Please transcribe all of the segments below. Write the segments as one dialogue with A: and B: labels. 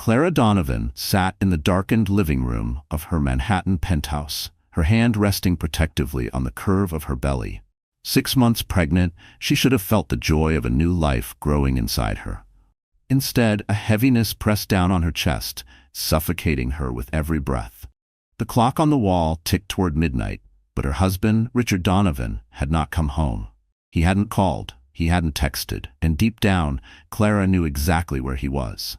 A: Clara Donovan sat in the darkened living room of her Manhattan penthouse, her hand resting protectively on the curve of her belly. 6 months pregnant, she should have felt the joy of a new life growing inside her. Instead, a heaviness pressed down on her chest, suffocating her with every breath. The clock on the wall ticked toward midnight, but her husband, Richard Donovan, had not come home. He hadn't called, he hadn't texted, and deep down, Clara knew exactly where he was.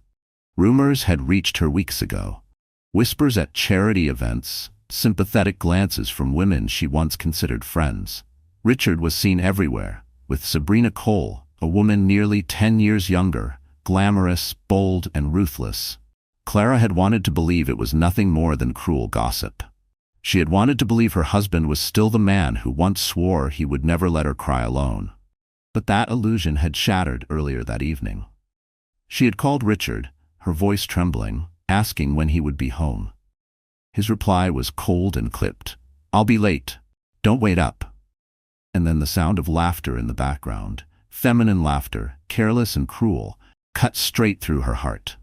A: Rumors had reached her weeks ago. Whispers at charity events, sympathetic glances from women she once considered friends. Richard was seen everywhere, with Sabrina Cole, a woman nearly 10 years younger, glamorous, bold, and ruthless. Clara had wanted to believe it was nothing more than cruel gossip. She had wanted to believe her husband was still the man who once swore he would never let her cry alone. But that illusion had shattered earlier that evening. She had called Richard, her voice trembling, asking when he would be home. His reply was cold and clipped. "I'll be late. Don't wait up." And then the sound of laughter in the background, feminine laughter, careless and cruel, cut straight through her heart.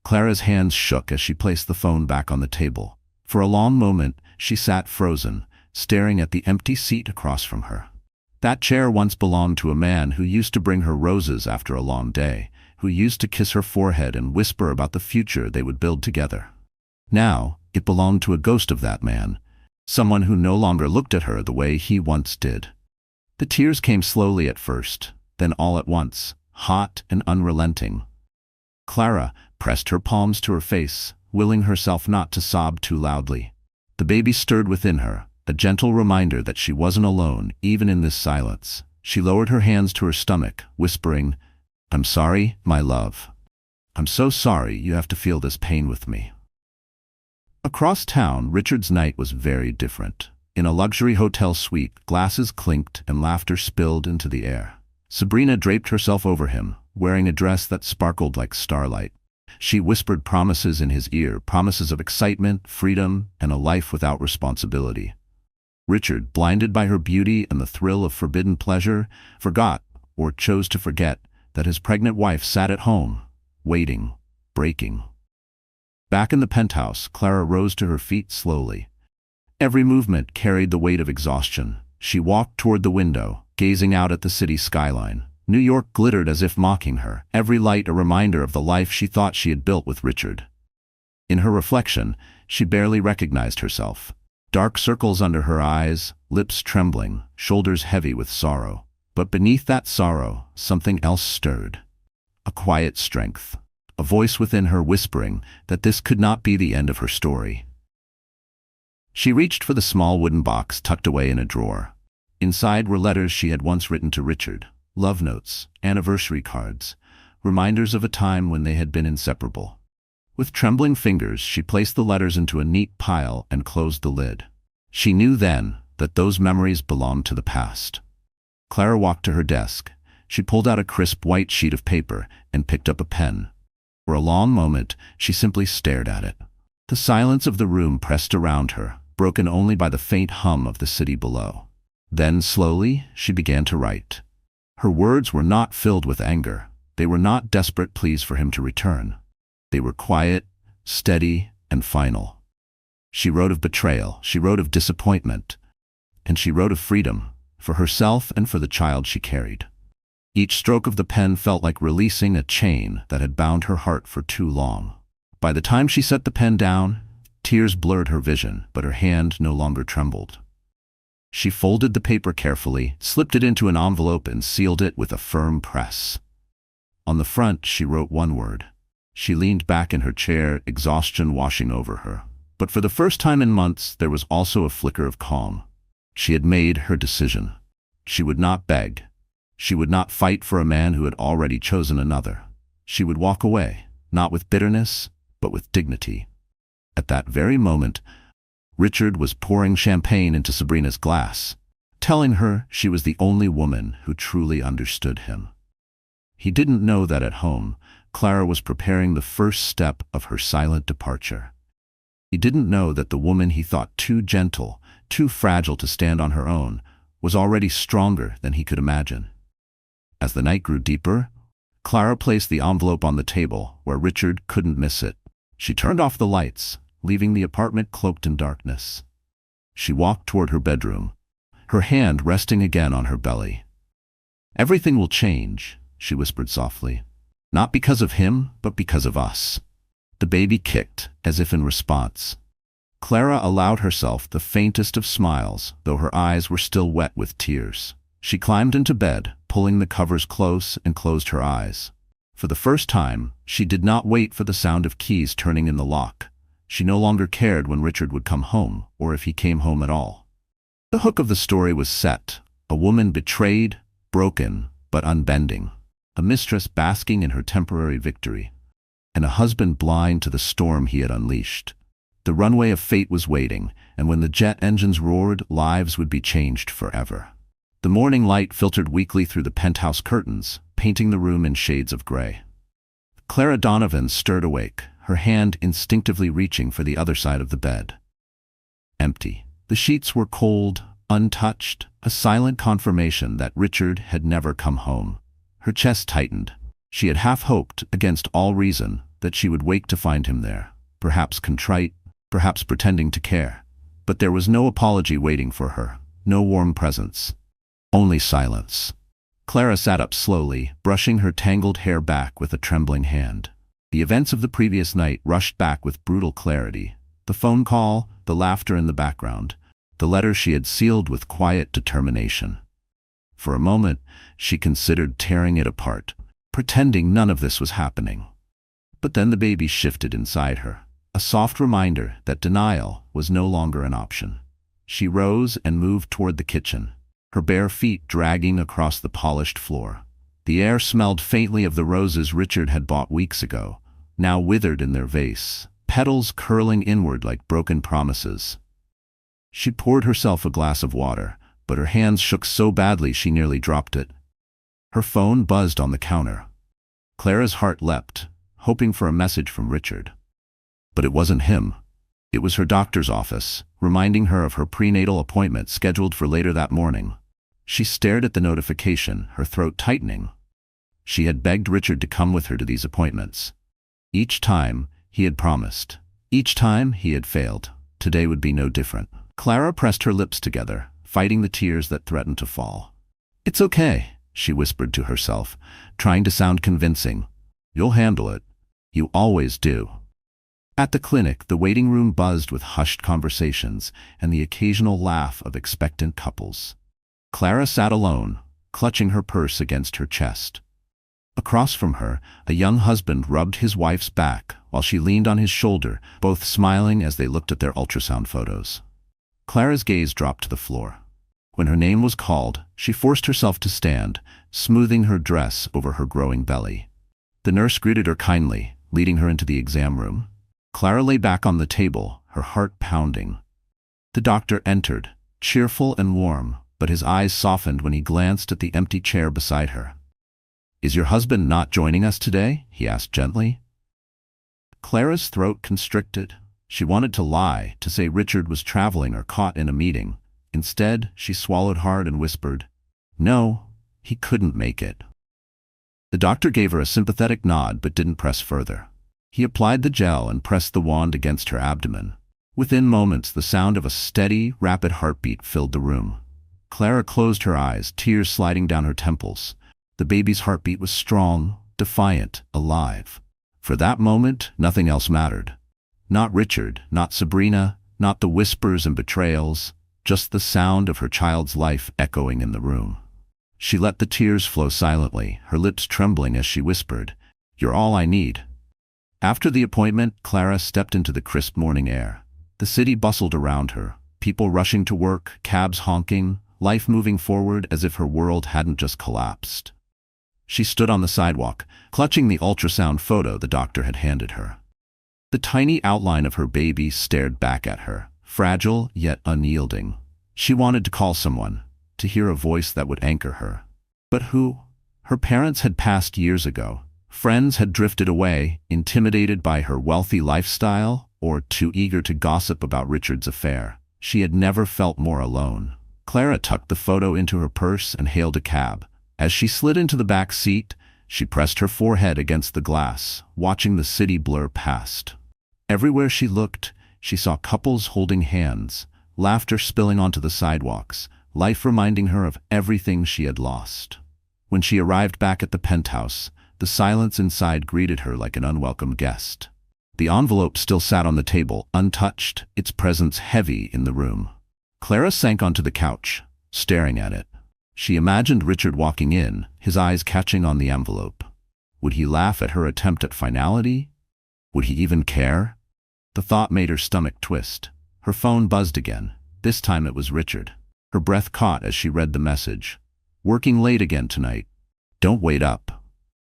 A: Clara's hands shook as she placed the phone back on the table. For a long moment, she sat frozen, staring at the empty seat across from her. That chair once belonged to a man who used to bring her roses after a long day, who used to kiss her forehead and whisper about the future they would build together. Now, it belonged to a ghost of that man, someone who no longer looked at her the way he once did. The tears came slowly at first, then all at once, hot and unrelenting. Clara pressed her palms to her face, willing herself not to sob too loudly. The baby stirred within her, a gentle reminder that she wasn't alone, even in this silence. She lowered her hands to her stomach, whispering, "I'm sorry, my love. I'm so sorry you have to feel this pain with me." Across town, Richard's night was very different. In a luxury hotel suite, glasses clinked and laughter spilled into the air. Sabrina draped herself over him, wearing a dress that sparkled like starlight. She whispered promises in his ear, promises of excitement, freedom, and a life without responsibility. Richard, blinded by her beauty and the thrill of forbidden pleasure, forgot, or chose to forget, that his pregnant wife sat at home, waiting, breaking. Back in the penthouse, Clara rose to her feet slowly. Every movement carried the weight of exhaustion. She walked toward the window, gazing out at the city skyline. New York glittered as if mocking her, every light a reminder of the life she thought she had built with Richard. In her reflection, she barely recognized herself. Dark circles under her eyes, lips trembling, shoulders heavy with sorrow. But beneath that sorrow, something else stirred. A quiet strength. A voice within her whispering that this could not be the end of her story. She reached for the small wooden box tucked away in a drawer. Inside were letters she had once written to Richard. Love notes, anniversary cards, reminders of a time when they had been inseparable. With trembling fingers, she placed the letters into a neat pile and closed the lid. She knew then that those memories belonged to the past. Clara walked to her desk. She pulled out a crisp white sheet of paper and picked up a pen. For a long moment, she simply stared at it. The silence of the room pressed around her, broken only by the faint hum of the city below. Then, slowly, she began to write. Her words were not filled with anger. They were not desperate pleas for him to return. They were quiet, steady, and final. She wrote of betrayal, she wrote of disappointment, and she wrote of freedom, for herself and for the child she carried. Each stroke of the pen felt like releasing a chain that had bound her heart for too long. By the time she set the pen down, tears blurred her vision, but her hand no longer trembled. She folded the paper carefully, slipped it into an envelope, and sealed it with a firm press. On the front, she wrote one word. She leaned back in her chair, exhaustion washing over her. But for the first time in months, there was also a flicker of calm. She had made her decision. She would not beg. She would not fight for a man who had already chosen another. She would walk away, not with bitterness, but with dignity. At that very moment, Richard was pouring champagne into Sabrina's glass, telling her she was the only woman who truly understood him. He didn't know that at home, Clara was preparing the first step of her silent departure. He didn't know that the woman he thought too gentle, too fragile to stand on her own, was already stronger than he could imagine. As the night grew deeper, Clara placed the envelope on the table where Richard couldn't miss it. She turned off the lights, leaving the apartment cloaked in darkness. She walked toward her bedroom, her hand resting again on her belly. "Everything will change," she whispered softly. "Not because of him, but because of us." The baby kicked, as if in response. Clara allowed herself the faintest of smiles, though her eyes were still wet with tears. She climbed into bed, pulling the covers close, and closed her eyes. For the first time, she did not wait for the sound of keys turning in the lock. She no longer cared when Richard would come home, or if he came home at all. The hook of the story was set: a woman betrayed, broken, but unbending. A mistress basking in her temporary victory. And a husband blind to the storm he had unleashed. The runway of fate was waiting, and when the jet engines roared, lives would be changed forever. The morning light filtered weakly through the penthouse curtains, painting the room in shades of gray. Clara Donovan stirred awake, her hand instinctively reaching for the other side of the bed. Empty. The sheets were cold, untouched, a silent confirmation that Richard had never come home. Her chest tightened. She had half hoped, against all reason, that she would wake to find him there, perhaps contrite, perhaps pretending to care. But there was no apology waiting for her, no warm presence. Only silence. Clara sat up slowly, brushing her tangled hair back with a trembling hand. The events of the previous night rushed back with brutal clarity. The phone call, the laughter in the background, the letter she had sealed with quiet determination. For a moment, she considered tearing it apart, pretending none of this was happening. But then the baby shifted inside her, a soft reminder that denial was no longer an option. She rose and moved toward the kitchen, her bare feet dragging across the polished floor. The air smelled faintly of the roses Richard had bought weeks ago, now withered in their vase, petals curling inward like broken promises. She poured herself a glass of water, but her hands shook so badly she nearly dropped it. Her phone buzzed on the counter. Clara's heart leapt, hoping for a message from Richard. But it wasn't him. It was her doctor's office, reminding her of her prenatal appointment scheduled for later that morning. She stared at the notification, her throat tightening. She had begged Richard to come with her to these appointments. Each time, he had promised. Each time, he had failed. Today would be no different. Clara pressed her lips together, fighting the tears that threatened to fall. "It's okay," she whispered to herself, trying to sound convincing. "You'll handle it. You always do." At the clinic, the waiting room buzzed with hushed conversations and the occasional laugh of expectant couples. Clara sat alone, clutching her purse against her chest. Across from her, a young husband rubbed his wife's back while she leaned on his shoulder, both smiling as they looked at their ultrasound photos. Clara's gaze dropped to the floor. When her name was called, she forced herself to stand, smoothing her dress over her growing belly. The nurse greeted her kindly, leading her into the exam room. Clara lay back on the table, her heart pounding. The doctor entered, cheerful and warm, but his eyes softened when he glanced at the empty chair beside her. "Is your husband not joining us today?" he asked gently. Clara's throat constricted. She wanted to lie, to say Richard was traveling or caught in a meeting. Instead, she swallowed hard and whispered, "No, he couldn't make it." The doctor gave her a sympathetic nod but didn't press further. He applied the gel and pressed the wand against her abdomen. Within moments, the sound of a steady, rapid heartbeat filled the room. Clara closed her eyes, tears sliding down her temples. The baby's heartbeat was strong, defiant, alive. For that moment, nothing else mattered. Not Richard, not Sabrina, not the whispers and betrayals, just the sound of her child's life echoing in the room. She let the tears flow silently, her lips trembling as she whispered, "You're all I need." After the appointment, Clara stepped into the crisp morning air. The city bustled around her, people rushing to work, cabs honking, life moving forward as if her world hadn't just collapsed. She stood on the sidewalk, clutching the ultrasound photo the doctor had handed her. The tiny outline of her baby stared back at her, fragile yet unyielding. She wanted to call someone, to hear a voice that would anchor her. But who? Her parents had passed years ago. Friends had drifted away, intimidated by her wealthy lifestyle, or too eager to gossip about Richard's affair. She had never felt more alone. Clara tucked the photo into her purse and hailed a cab. As she slid into the back seat, She pressed her forehead against the glass, watching the city blur past. Everywhere she looked, she saw couples holding hands, laughter spilling onto the sidewalks, life reminding her of everything she had lost. When she arrived back at the penthouse, the silence inside greeted her like an unwelcome guest. The envelope still sat on the table, untouched, its presence heavy in the room. Clara sank onto the couch, staring at it. She imagined Richard walking in, his eyes catching on the envelope. Would he laugh at her attempt at finality? Would he even care? The thought made her stomach twist. Her phone buzzed again. This time it was Richard. Her breath caught as she read the message. Working late again tonight. Don't wait up.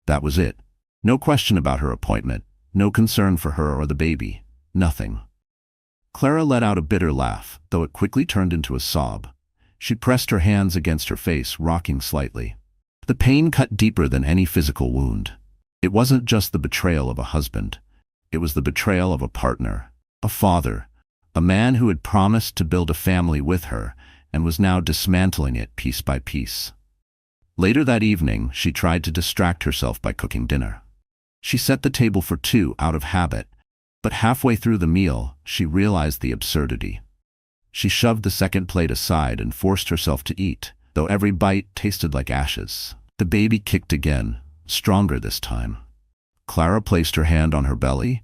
A: That was it. No question about her appointment. No concern for her or the baby. Nothing. Clara let out a bitter laugh, though it quickly turned into a sob. She pressed her hands against her face, rocking slightly. The pain cut deeper than any physical wound. It wasn't just the betrayal of a husband. It was the betrayal of a partner, a father, a man who had promised to build a family with her and was now dismantling it piece by piece. Later that evening, she tried to distract herself by cooking dinner. She set the table for two out of habit, but halfway through the meal, she realized the absurdity. She shoved the second plate aside and forced herself to eat, though every bite tasted like ashes. The baby kicked again, stronger this time. Clara placed her hand on her belly,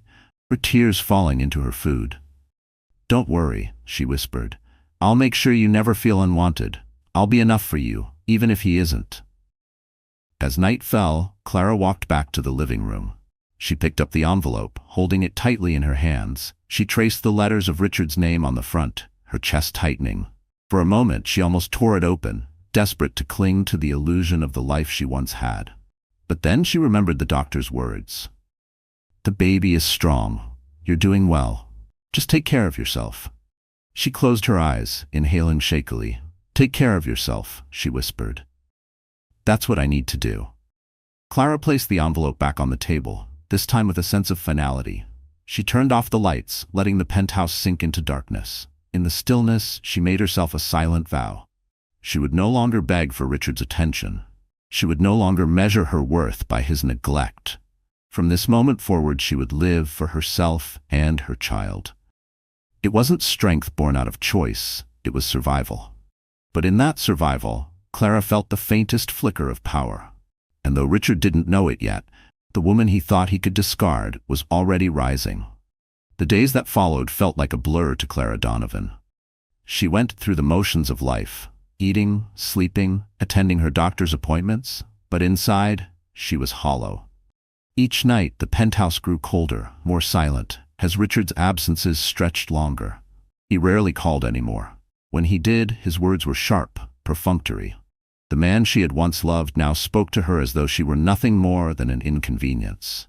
A: her tears falling into her food. Don't worry, she whispered. I'll make sure you never feel unwanted. I'll be enough for you, even if he isn't. As night fell, Clara walked back to the living room. She picked up the envelope, holding it tightly in her hands. She traced the letters of Richard's name on the front, her chest tightening. For a moment, she almost tore it open, desperate to cling to the illusion of the life she once had. But then she remembered the doctor's words. The baby is strong. You're doing well. Just take care of yourself. She closed her eyes, inhaling shakily. Take care of yourself, she whispered. That's what I need to do. Clara placed the envelope back on the table, this time with a sense of finality. She turned off the lights, letting the penthouse sink into darkness. In the stillness, she made herself a silent vow. She would no longer beg for Richard's attention. She would no longer measure her worth by his neglect. From this moment forward, she would live for herself and her child. It wasn't strength born out of choice, it was survival. But in that survival, Clara felt the faintest flicker of power. And though Richard didn't know it yet, the woman he thought he could discard was already rising. The days that followed felt like a blur to Clara Donovan. She went through the motions of life, eating, sleeping, attending her doctor's appointments, but inside, she was hollow. Each night, the penthouse grew colder, more silent, as Richard's absences stretched longer. He rarely called anymore. When he did, his words were sharp, perfunctory. The man she had once loved now spoke to her as though she were nothing more than an inconvenience.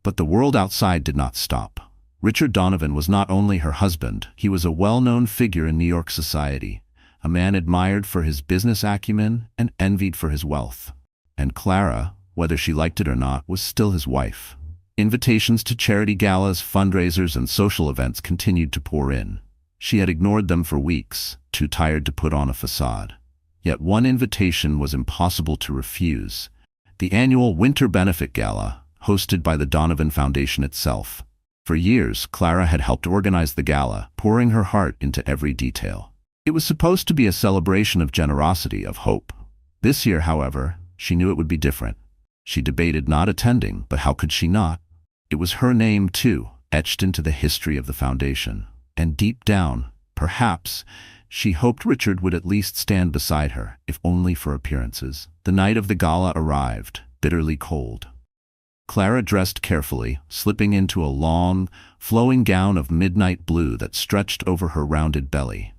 A: But the world outside did not stop. Richard Donovan was not only her husband, he was a well-known figure in New York society, a man admired for his business acumen and envied for his wealth. And Clara, whether she liked it or not, was still his wife. Invitations to charity galas, fundraisers, and social events continued to pour in. She had ignored them for weeks, too tired to put on a facade. Yet one invitation was impossible to refuse: the annual Winter Benefit Gala, hosted by the Donovan Foundation itself. For years, Clara had helped organize the gala, pouring her heart into every detail. It was supposed to be a celebration of generosity, of hope. This year, however, she knew it would be different. She debated not attending, but how could she not? It was her name, too, etched into the history of the foundation. And deep down, perhaps, she hoped Richard would at least stand beside her, if only for appearances. The night of the gala arrived, bitterly cold. Clara dressed carefully, slipping into a long, flowing gown of midnight blue that stretched over her rounded belly.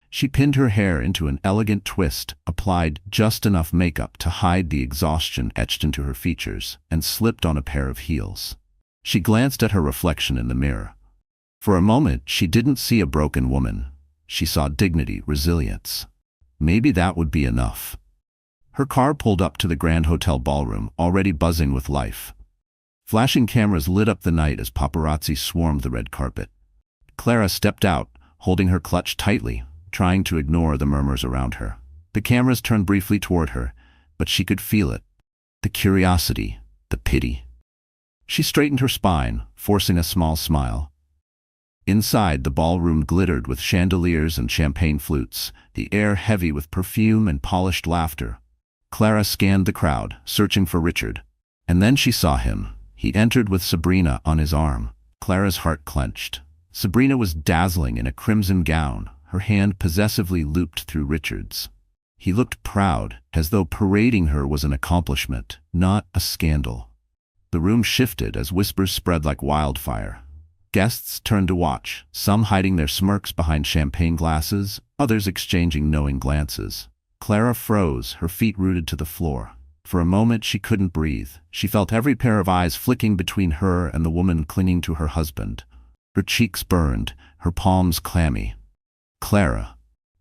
A: She pinned her hair into an elegant twist, applied just enough makeup to hide the exhaustion etched into her features, and slipped on a pair of heels. She glanced at her reflection in the mirror. For a moment, she didn't see a broken woman. She saw dignity, resilience. Maybe that would be enough. Her car pulled up to the Grand Hotel ballroom, already buzzing with life. Flashing cameras lit up the night as paparazzi swarmed the red carpet. Clara stepped out, holding her clutch tightly, trying to ignore the murmurs around her. The cameras turned briefly toward her, but she could feel it. the curiosity, the pity. She straightened her spine, forcing a small smile. Inside, the ballroom glittered with chandeliers and champagne flutes, the air heavy with perfume and polished laughter. Clara scanned the crowd, searching for Richard. And then she saw him. He entered with Sabrina on his arm. Clara's heart clenched. Sabrina was dazzling in a crimson gown, her hand possessively looped through Richard's. He looked proud, as though parading her was an accomplishment, not a scandal. The room shifted as whispers spread like wildfire. Guests turned to watch, some hiding their smirks behind champagne glasses, others exchanging knowing glances. Clara froze, her feet rooted to the floor. For a moment she couldn't breathe. She felt every pair of eyes flicking between her and the woman clinging to her husband. Her cheeks burned, her palms clammy. "Clara."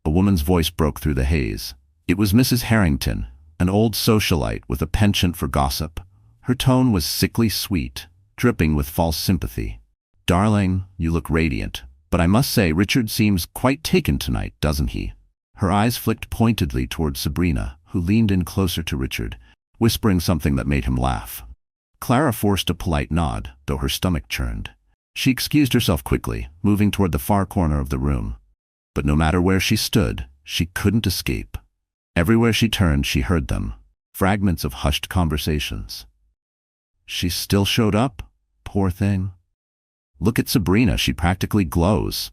A: A woman's voice broke through the haze. It was Mrs. Harrington, an old socialite with a penchant for gossip. Her tone was sickly sweet, dripping with false sympathy. "Darling, you look radiant, but I must say Richard seems quite taken tonight, doesn't he?" Her eyes flicked pointedly toward Sabrina, who leaned in closer to Richard, whispering something that made him laugh. Clara forced a polite nod, though her stomach churned. She excused herself quickly, moving toward the far corner of the room. But no matter where she stood, she couldn't escape. Everywhere she turned, she heard them, fragments of hushed conversations. "She still showed up? Poor thing. Look at Sabrina, she practically glows.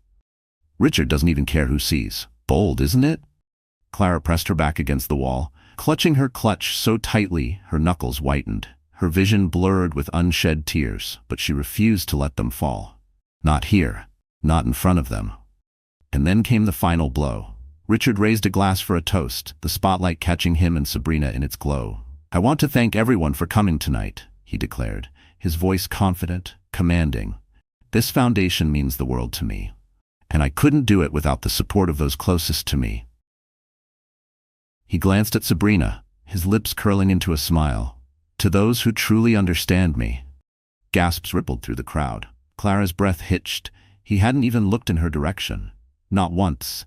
A: Richard doesn't even care who sees. Bold, isn't it?" Clara pressed her back against the wall, clutching her clutch so tightly her knuckles whitened. Her vision blurred with unshed tears, but she refused to let them fall. Not here, not in front of them. And then came the final blow. Richard raised a glass for a toast, the spotlight catching him and Sabrina in its glow. "I want to thank everyone for coming tonight," he declared, his voice confident, commanding. "This foundation means the world to me, and I couldn't do it without the support of those closest to me." He glanced at Sabrina, his lips curling into a smile. "To those who truly understand me." Gasps rippled through the crowd. Clara's breath hitched. He hadn't even looked in her direction. Not once.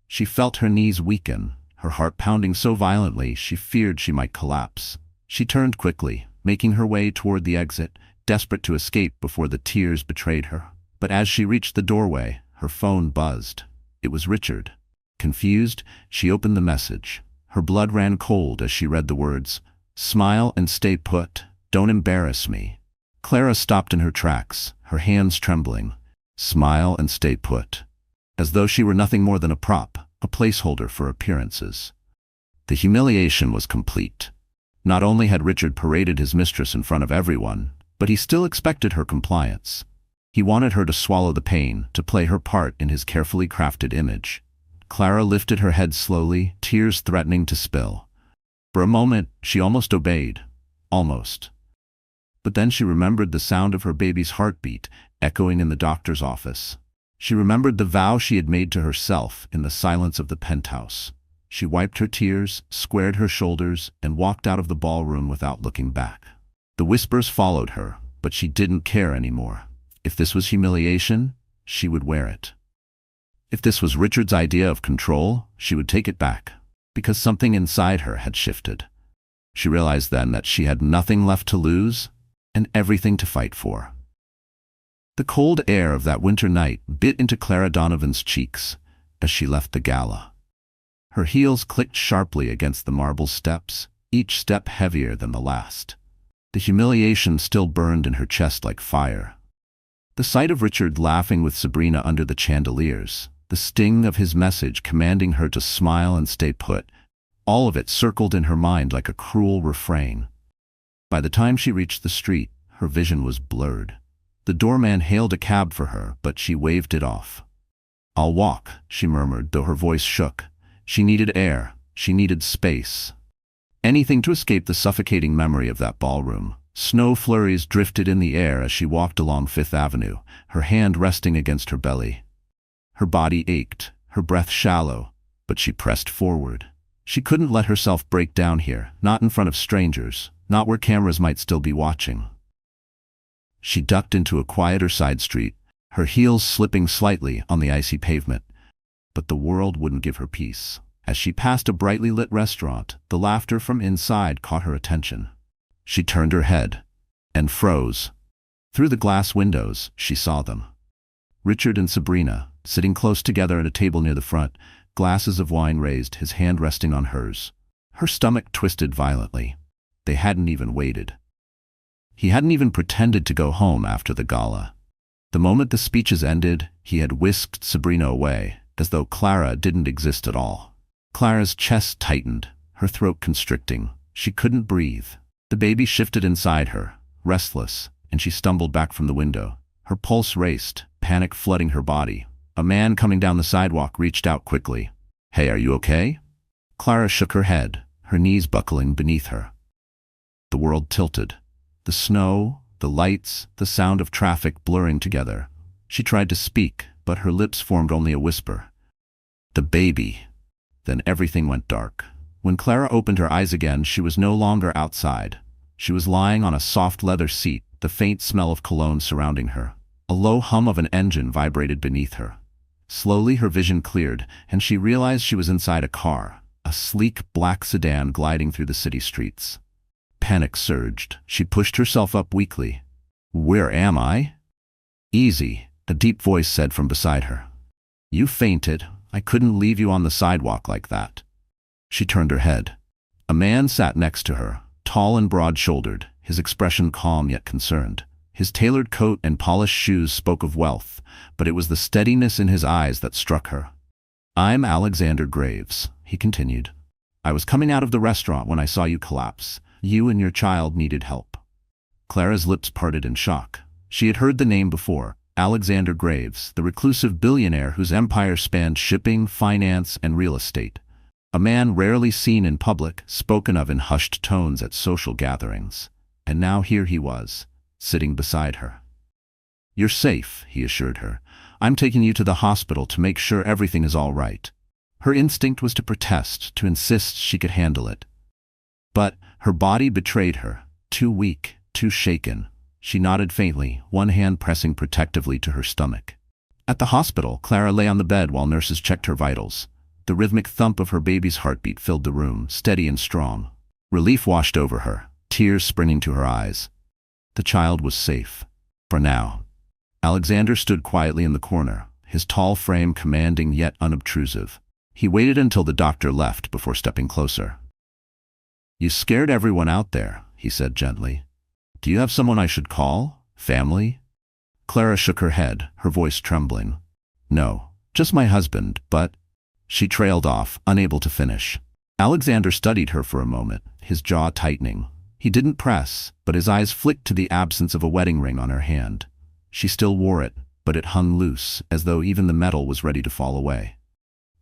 A: She felt her knees weaken, her heart pounding so violently she feared she might collapse. She turned quickly, making her way toward the exit, desperate to escape before the tears betrayed her. But as she reached the doorway, her phone buzzed. It was Richard. Confused, she opened the message. Her blood ran cold as she read the words, "Smile and stay put. Don't embarrass me." Clara stopped in her tracks, her hands trembling. Smile and stay put. As though she were nothing more than a prop, a placeholder for appearances. The humiliation was complete. Not only had Richard paraded his mistress in front of everyone, but he still expected her compliance. He wanted her to swallow the pain, to play her part in his carefully crafted image. Clara lifted her head slowly, tears threatening to spill. For a moment, she almost obeyed. Almost. But then she remembered the sound of her baby's heartbeat echoing in the doctor's office. She remembered the vow she had made to herself in the silence of the penthouse. She wiped her tears, squared her shoulders, and walked out of the ballroom without looking back. The whispers followed her, but she didn't care anymore. If this was humiliation, she would wear it. If this was Richard's idea of control, she would take it back, because something inside her had shifted. She realized then that she had nothing left to lose and everything to fight for. The cold air of that winter night bit into Clara Donovan's cheeks as she left the gala. Her heels clicked sharply against the marble steps, each step heavier than the last. The humiliation still burned in her chest like fire. The sight of Richard laughing with Sabrina under the chandeliers, the sting of his message commanding her to smile and stay put, all of it circled in her mind like a cruel refrain. By the time she reached the street, her vision was blurred. The doorman hailed a cab for her, but she waved it off. "I'll walk," she murmured, though her voice shook. She needed air. She needed space. Anything to escape the suffocating memory of that ballroom. Snow flurries drifted in the air as she walked along Fifth Avenue, her hand resting against her belly. Her body ached, her breath shallow, but she pressed forward. She couldn't let herself break down here, not in front of strangers, not where cameras might still be watching. She ducked into a quieter side street, her heels slipping slightly on the icy pavement. But the world wouldn't give her peace. As she passed a brightly lit restaurant, the laughter from inside caught her attention. She turned her head and froze. Through the glass windows, she saw them. Richard and Sabrina, sitting close together at a table near the front, glasses of wine raised, his hand resting on hers. Her stomach twisted violently. They hadn't even waited. He hadn't even pretended to go home after the gala. The moment the speeches ended, he had whisked Sabrina away, as though Clara didn't exist at all. Clara's chest tightened, her throat constricting. She couldn't breathe. The baby shifted inside her, restless, and she stumbled back from the window. Her pulse raced, panic flooding her body. A man coming down the sidewalk reached out quickly. "Hey, are you okay?" Clara shook her head, her knees buckling beneath her. The world tilted. The snow, the lights, the sound of traffic blurring together. She tried to speak, but her lips formed only a whisper. "The baby." Then everything went dark. When Clara opened her eyes again, she was no longer outside. She was lying on a soft leather seat, the faint smell of cologne surrounding her. A low hum of an engine vibrated beneath her. Slowly her vision cleared, and she realized she was inside a car, a sleek black sedan gliding through the city streets. Panic surged. She pushed herself up weakly. "Where am I?" "Easy," a deep voice said from beside her. "You fainted. I couldn't leave you on the sidewalk like that." She turned her head. A man sat next to her, tall and broad-shouldered, his expression calm yet concerned. His tailored coat and polished shoes spoke of wealth, but it was the steadiness in his eyes that struck her. "I'm Alexander Graves," he continued. "I was coming out of the restaurant when I saw you collapse. You and your child needed help." Clara's lips parted in shock. She had heard the name before, Alexander Graves, the reclusive billionaire whose empire spanned shipping, finance, and real estate. A man rarely seen in public, spoken of in hushed tones at social gatherings. And now here he was, sitting beside her. "You're safe," he assured her. "I'm taking you to the hospital to make sure everything is all right." Her instinct was to protest, to insist she could handle it. But her body betrayed her, too weak, too shaken. She nodded faintly, one hand pressing protectively to her stomach. At the hospital, Clara lay on the bed while nurses checked her vitals. The rhythmic thump of her baby's heartbeat filled the room, steady and strong. Relief washed over her, tears springing to her eyes. The child was safe. For now. Alexander stood quietly in the corner, his tall frame commanding yet unobtrusive. He waited until the doctor left before stepping closer. "You scared everyone out there," he said gently. "Do you have someone I should call? Family?" Clara shook her head, her voice trembling. "No, just my husband, but—" She trailed off, unable to finish. Alexander studied her for a moment, his jaw tightening. He didn't press, but his eyes flicked to the absence of a wedding ring on her hand. She still wore it, but it hung loose, as though even the metal was ready to fall away.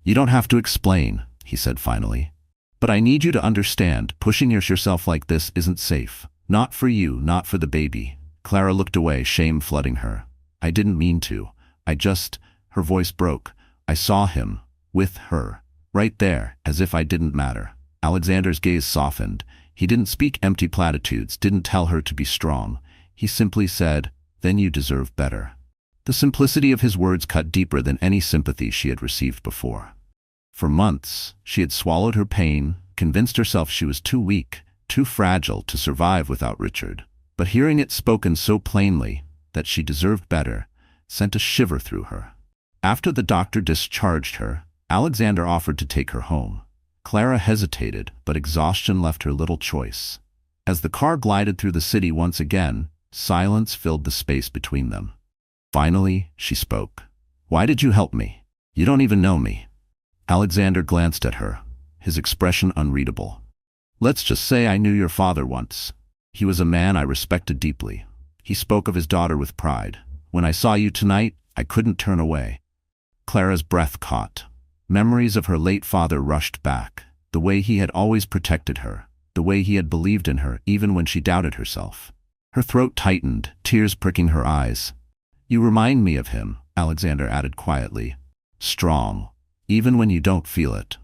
A: "You don't have to explain," he said finally. "But I need you to understand, pushing yourself like this isn't safe. Not for you, not for the baby." Clara looked away, shame flooding her. "I didn't mean to. I just—" Her voice broke. "I saw him. With her. Right there, as if I didn't matter." Alexander's gaze softened. He didn't speak empty platitudes, didn't tell her to be strong. He simply said, "Then you deserve better." The simplicity of his words cut deeper than any sympathy she had received before. For months, she had swallowed her pain, convinced herself she was too weak, too fragile to survive without Richard. But hearing it spoken so plainly, that she deserved better, sent a shiver through her. After the doctor discharged her, Alexander offered to take her home. Clara hesitated, but exhaustion left her little choice. As the car glided through the city once again, silence filled the space between them. Finally, she spoke. "Why did you help me? You don't even know me." Alexander glanced at her, his expression unreadable. "Let's just say I knew your father once. He was a man I respected deeply. He spoke of his daughter with pride. When I saw you tonight, I couldn't turn away." Clara's breath caught. Memories of her late father rushed back, the way he had always protected her, the way he had believed in her even when she doubted herself. Her throat tightened, tears pricking her eyes. "You remind me of him," Alexander added quietly. "Strong, even when you don't feel it."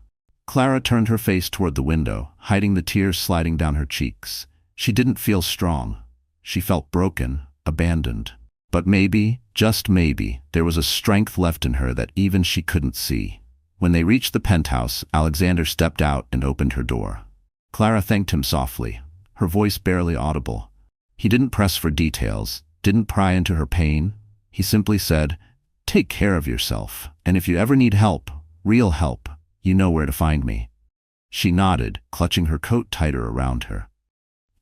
A: Clara turned her face toward the window, hiding the tears sliding down her cheeks. She didn't feel strong. She felt broken, abandoned. But maybe, just maybe, there was a strength left in her that even she couldn't see. When they reached the penthouse, Alexander stepped out and opened her door. Clara thanked him softly. her voice barely audible. He didn't press for details, didn't pry into her pain. He simply said, "Take care of yourself, and if you ever need help, real help, you know where to find me." She nodded, clutching her coat tighter around her.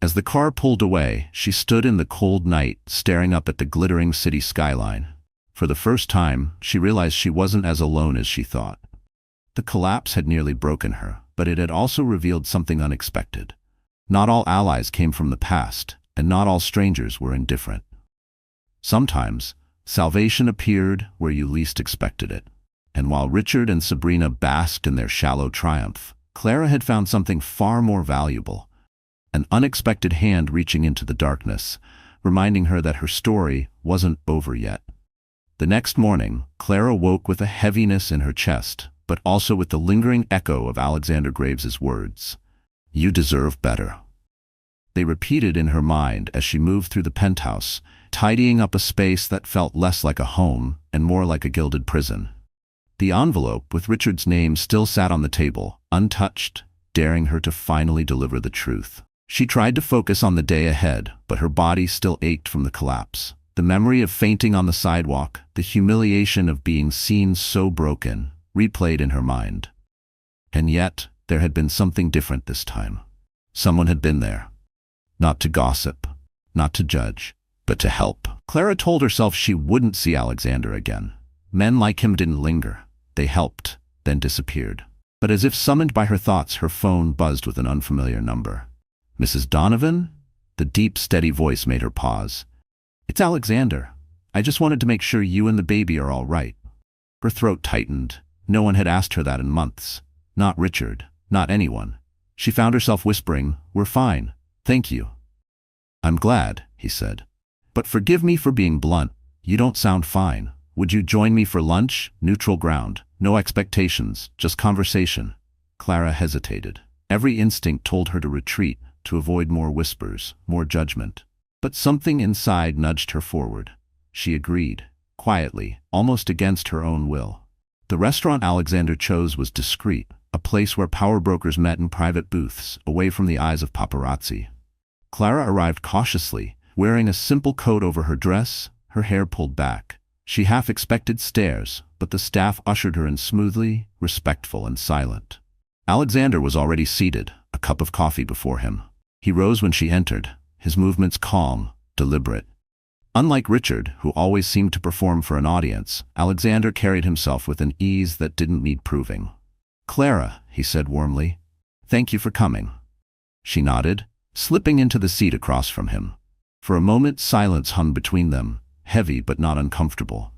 A: As the car pulled away, she stood in the cold night, staring up at the glittering city skyline. For the first time, she realized she wasn't as alone as she thought. The collapse had nearly broken her, but it had also revealed something unexpected. Not all allies came from the past, and not all strangers were indifferent. Sometimes, salvation appeared where you least expected it. And while Richard and Sabrina basked in their shallow triumph, Clara had found something far more valuable. An unexpected hand reaching into the darkness, reminding her that her story wasn't over yet. The next morning, Clara woke with a heaviness in her chest, but also with the lingering echo of Alexander Graves's words, "You deserve better." They repeated in her mind as she moved through the penthouse, tidying up a space that felt less like a home and more like a gilded prison. The envelope with Richard's name still sat on the table, untouched, daring her to finally deliver the truth. She tried to focus on the day ahead, but her body still ached from the collapse. The memory of fainting on the sidewalk, the humiliation of being seen so broken, replayed in her mind. And yet, there had been something different this time. Someone had been there. Not to gossip, not to judge, but to help. Clara told herself she wouldn't see Alexander again. Men like him didn't linger. They helped, then disappeared. But as if summoned by her thoughts, her phone buzzed with an unfamiliar number. "Mrs. Donovan?" The deep, steady voice made her pause. "It's Alexander. I just wanted to make sure you and the baby are all right." Her throat tightened. No one had asked her that in months. Not Richard, not anyone. She found herself whispering, "We're fine. Thank you." "I'm glad," he said. "But forgive me for being blunt. You don't sound fine. Would you join me for lunch? Neutral ground. No expectations, just conversation." Clara hesitated. Every instinct told her to retreat, to avoid more whispers, more judgment. But something inside nudged her forward. She agreed, quietly, almost against her own will. The restaurant Alexander chose was discreet, a place where power brokers met in private booths, away from the eyes of paparazzi. Clara arrived cautiously, wearing a simple coat over her dress, her hair pulled back. She half expected stares, but the staff ushered her in smoothly, respectful and silent. Alexander was already seated, a cup of coffee before him. He rose when she entered, his movements calm, deliberate. Unlike Richard, who always seemed to perform for an audience, Alexander carried himself with an ease that didn't need proving. "Clara," he said warmly, "thank you for coming." She nodded, slipping into the seat across from him. For a moment silence hung between them, heavy but not uncomfortable.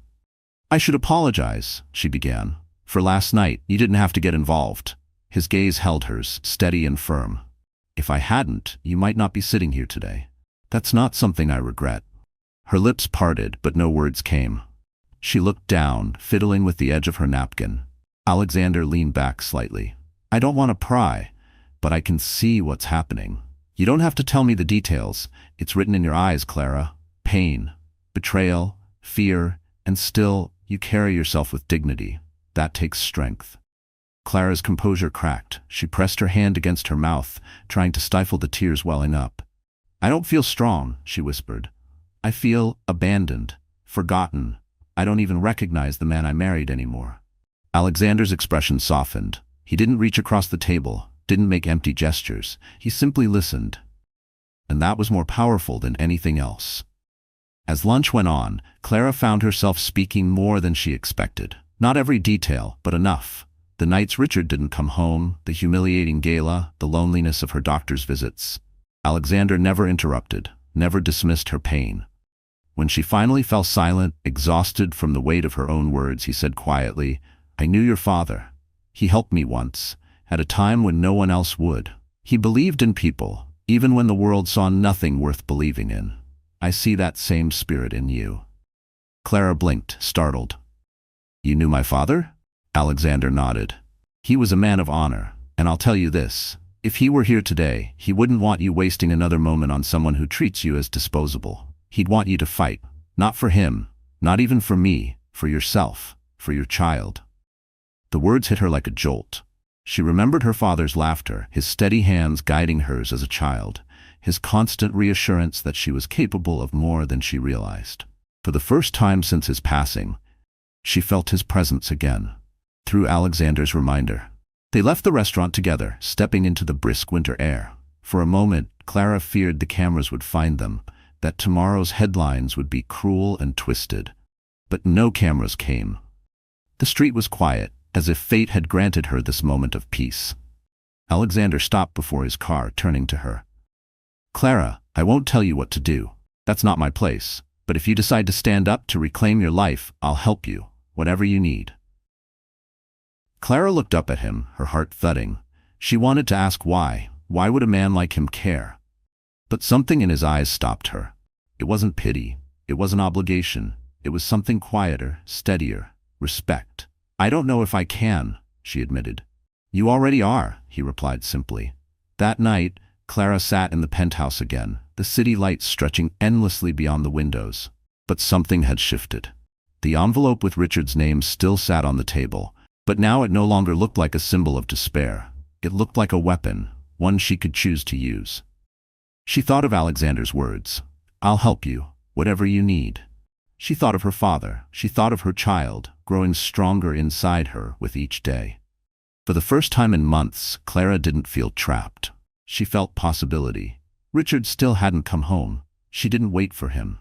A: "I should apologize," she began. "For last night, you didn't have to get involved." His gaze held hers, steady and firm. "If I hadn't, you might not be sitting here today. That's not something I regret." Her lips parted, but no words came. She looked down, fiddling with the edge of her napkin. Alexander leaned back slightly. "I don't want to pry, but I can see what's happening. You don't have to tell me the details. It's written in your eyes, Clara. Pain, betrayal, fear, and still, you carry yourself with dignity. That takes strength." Clara's composure cracked. She pressed her hand against her mouth, trying to stifle the tears welling up. "I don't feel strong," she whispered. "I feel abandoned, forgotten. I don't even recognize the man I married anymore." Alexander's expression softened. He didn't reach across the table, didn't make empty gestures. He simply listened. And that was more powerful than anything else. As lunch went on, Clara found herself speaking more than she expected. Not every detail, but enough. The nights Richard didn't come home, the humiliating gala, the loneliness of her doctor's visits. Alexander never interrupted, never dismissed her pain. When she finally fell silent, exhausted from the weight of her own words, he said quietly, "I knew your father. He helped me once, at a time when no one else would. He believed in people, even when the world saw nothing worth believing in. I see that same spirit in you." Clara blinked, startled. "You knew my father?" Alexander nodded. "He was a man of honor, and I'll tell you this. If he were here today, he wouldn't want you wasting another moment on someone who treats you as disposable. He'd want you to fight, not for him, not even for me, for yourself, for your child." The words hit her like a jolt. She remembered her father's laughter, his steady hands guiding hers as a child, his constant reassurance that she was capable of more than she realized. For the first time since his passing, she felt his presence again, through Alexander's reminder. They left the restaurant together, stepping into the brisk winter air. For a moment, Clara feared the cameras would find them, that tomorrow's headlines would be cruel and twisted. But no cameras came. The street was quiet, as if fate had granted her this moment of peace. Alexander stopped before his car, turning to her. "Clara, I won't tell you what to do. That's not my place. But if you decide to stand up to reclaim your life, I'll help you, whatever you need." Clara looked up at him, her heart thudding. She wanted to ask why. Why would a man like him care? But something in his eyes stopped her. It wasn't pity. It wasn't obligation. It was something quieter, steadier, respect. "I don't know if I can," she admitted. "You already are," he replied simply. That night, Clara sat in the penthouse again, the city lights stretching endlessly beyond the windows. But something had shifted. The envelope with Richard's name still sat on the table, but now it no longer looked like a symbol of despair. It looked like a weapon, one she could choose to use. She thought of Alexander's words, "I'll help you, whatever you need." She thought of her father. She thought of her child, growing stronger inside her with each day. For the first time in months, Clara didn't feel trapped. She felt possibility. Richard still hadn't come home. She didn't wait for him.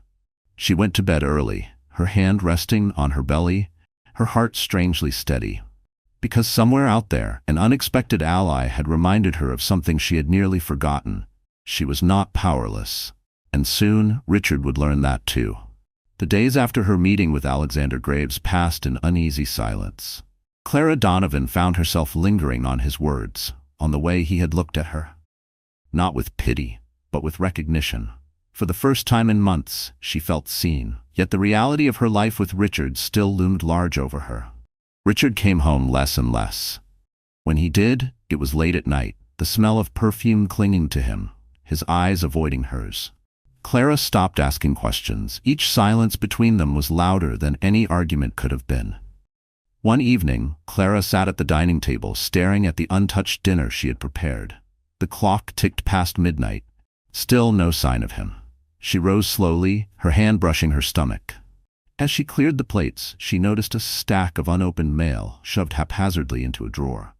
A: She went to bed early, her hand resting on her belly, her heart strangely steady. Because somewhere out there, an unexpected ally had reminded her of something she had nearly forgotten. She was not powerless. And soon, Richard would learn that too. The days after her meeting with Alexander Graves passed in uneasy silence. Clara Donovan found herself lingering on his words, on the way he had looked at her. Not with pity, but with recognition. For the first time in months, she felt seen, yet the reality of her life with Richard still loomed large over her. Richard came home less and less. When he did, it was late at night, the smell of perfume clinging to him, his eyes avoiding hers. Clara stopped asking questions. Each silence between them was louder than any argument could have been. One evening, Clara sat at the dining table, staring at the untouched dinner she had prepared. The clock ticked past midnight. Still no sign of him. She rose slowly, her hand brushing her stomach. As she cleared the plates, she noticed a stack of unopened mail shoved haphazardly into a drawer.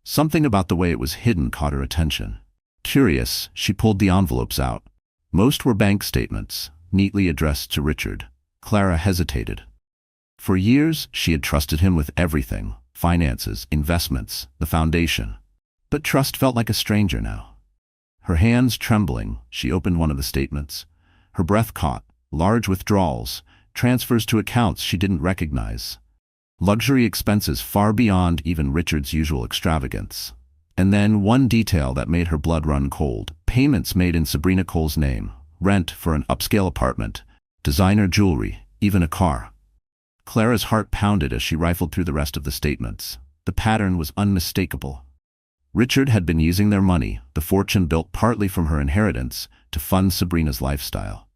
A: Something about the way it was hidden caught her attention. Curious, she pulled the envelopes out. Most were bank statements, neatly addressed to Richard. Clara hesitated. For years, she had trusted him with everything: finances, investments, the foundation. But trust felt like a stranger now. Her hands trembling, she opened one of the statements. Her breath caught. Large withdrawals, transfers to accounts she didn't recognize. Luxury expenses far beyond even Richard's usual extravagance. And then one detail that made her blood run cold: payments made in Sabrina Cole's name, rent for an upscale apartment, designer jewelry, even a car. Clara's heart pounded as she rifled through the rest of the statements. The pattern was unmistakable. Richard had been using their money, the fortune built partly from her inheritance, to fund Sabrina's lifestyle.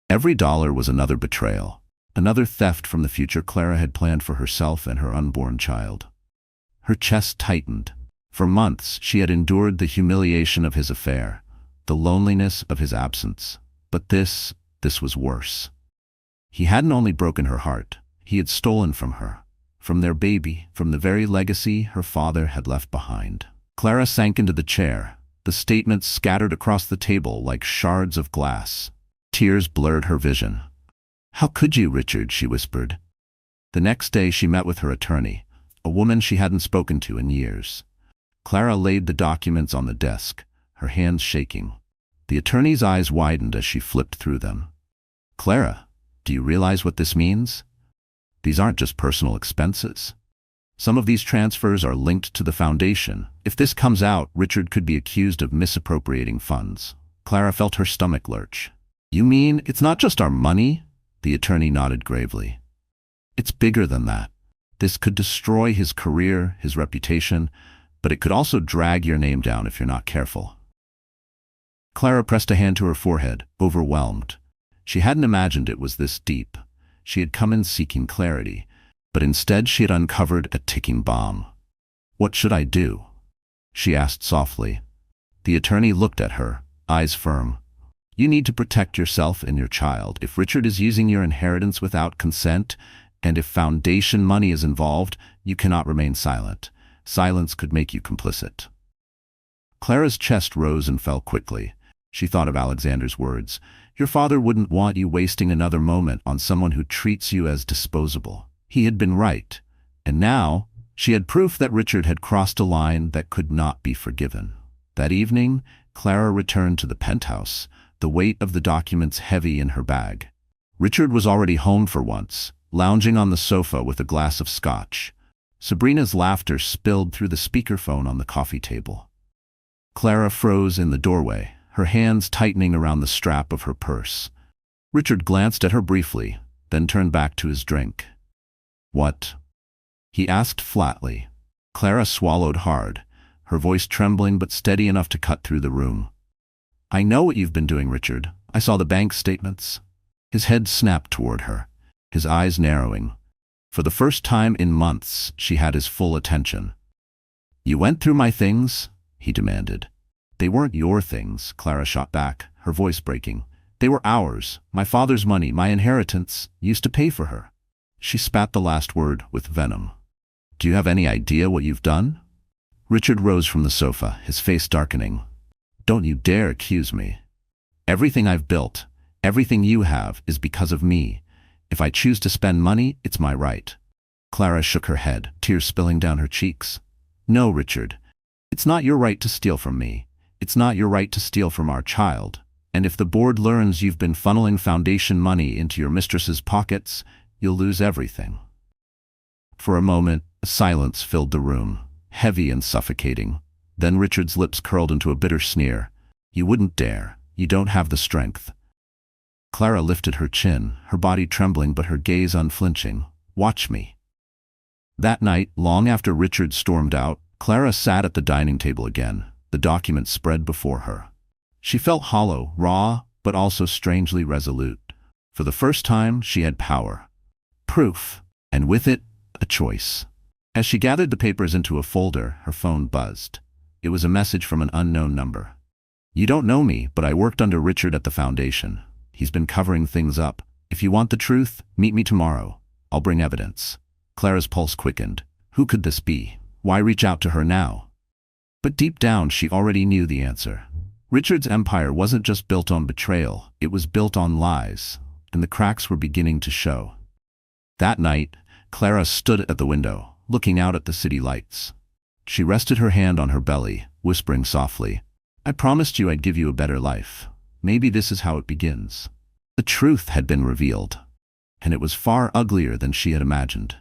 A: Every dollar was another betrayal, another theft from the future Clara had planned for herself and her unborn child. Her chest tightened. For months, she had endured the humiliation of his affair, the loneliness of his absence. But this was worse. He hadn't only broken her heart, he had stolen from her, from their baby, from the very legacy her father had left behind. Clara sank into the chair, the statements scattered across the table like shards of glass. Tears blurred her vision. "How could you, Richard?" she whispered. The next day she met with her attorney, a woman she hadn't spoken to in years. Clara laid the documents on the desk, her hands shaking. The attorney's eyes widened as she flipped through them. "Clara, do you realize what this means? These aren't just personal expenses. Some of these transfers are linked to the foundation. If this comes out, Richard could be accused of misappropriating funds." Clara felt her stomach lurch. "You mean it's not just our money?" The attorney nodded gravely. "It's bigger than that. This could destroy his career, his reputation, but it could also drag your name down if you're not careful." Clara pressed a hand to her forehead, overwhelmed. She hadn't imagined it was this deep. She had come in seeking clarity, but instead she had uncovered a ticking bomb. "What should I do?" she asked softly. The attorney looked at her, eyes firm. You need to protect yourself and your child. If Richard is using your inheritance without consent, and if foundation money is involved, you cannot remain silent. Silence could make you complicit. Clara's chest rose and fell quickly. She thought of Alexander's words. Your father wouldn't want you wasting another moment on someone who treats you as disposable. He had been right. And now, she had proof that Richard had crossed a line that could not be forgiven. That evening, Clara returned to the penthouse, the weight of the documents heavy in her bag. Richard was already home for once, lounging on the sofa with a glass of scotch. Sabrina's laughter spilled through the speakerphone on the coffee table. Clara froze in the doorway, her hands tightening around the strap of her purse. Richard glanced at her briefly, then turned back to his drink. What? He asked flatly. Clara swallowed hard, her voice trembling but steady enough to cut through the room. I know what you've been doing, Richard. I saw the bank statements. His head snapped toward her, his eyes narrowing. For the first time in months, she had his full attention. You went through my things? He demanded. They weren't your things, Clara shot back, her voice breaking. They were ours, my father's money, my inheritance, used to pay for her. She spat the last word with venom. Do you have any idea what you've done? Richard rose from the sofa, his face darkening. Don't you dare accuse me. Everything I've built, everything you have, is because of me. If I choose to spend money, it's my right. Clara shook her head, tears spilling down her cheeks. No, Richard. It's not your right to steal from me. It's not your right to steal from our child. And if the board learns you've been funneling foundation money into your mistress's pockets, you'll lose everything. For a moment, a silence filled the room, heavy and suffocating. Then Richard's lips curled into a bitter sneer. You wouldn't dare. You don't have the strength. Clara lifted her chin, her body trembling but her gaze unflinching. Watch me. That night, long after Richard stormed out, Clara sat at the dining table again, the documents spread before her. She felt hollow, raw, but also strangely resolute. For the first time, she had power. Proof, and with it, a choice. As she gathered the papers into a folder, her phone buzzed. It was a message from an unknown number. You don't know me, but I worked under Richard at the foundation. He's been covering things up. If you want the truth, meet me tomorrow. I'll bring evidence. Clara's pulse quickened. Who could this be? Why reach out to her now? But deep down, she already knew the answer. Richard's empire wasn't just built on betrayal, it was built on lies, and the cracks were beginning to show. That night, Clara stood at the window, looking out at the city lights. She rested her hand on her belly, whispering softly, I promised you I'd give you a better life. Maybe this is how it begins. The truth had been revealed, and it was far uglier than she had imagined.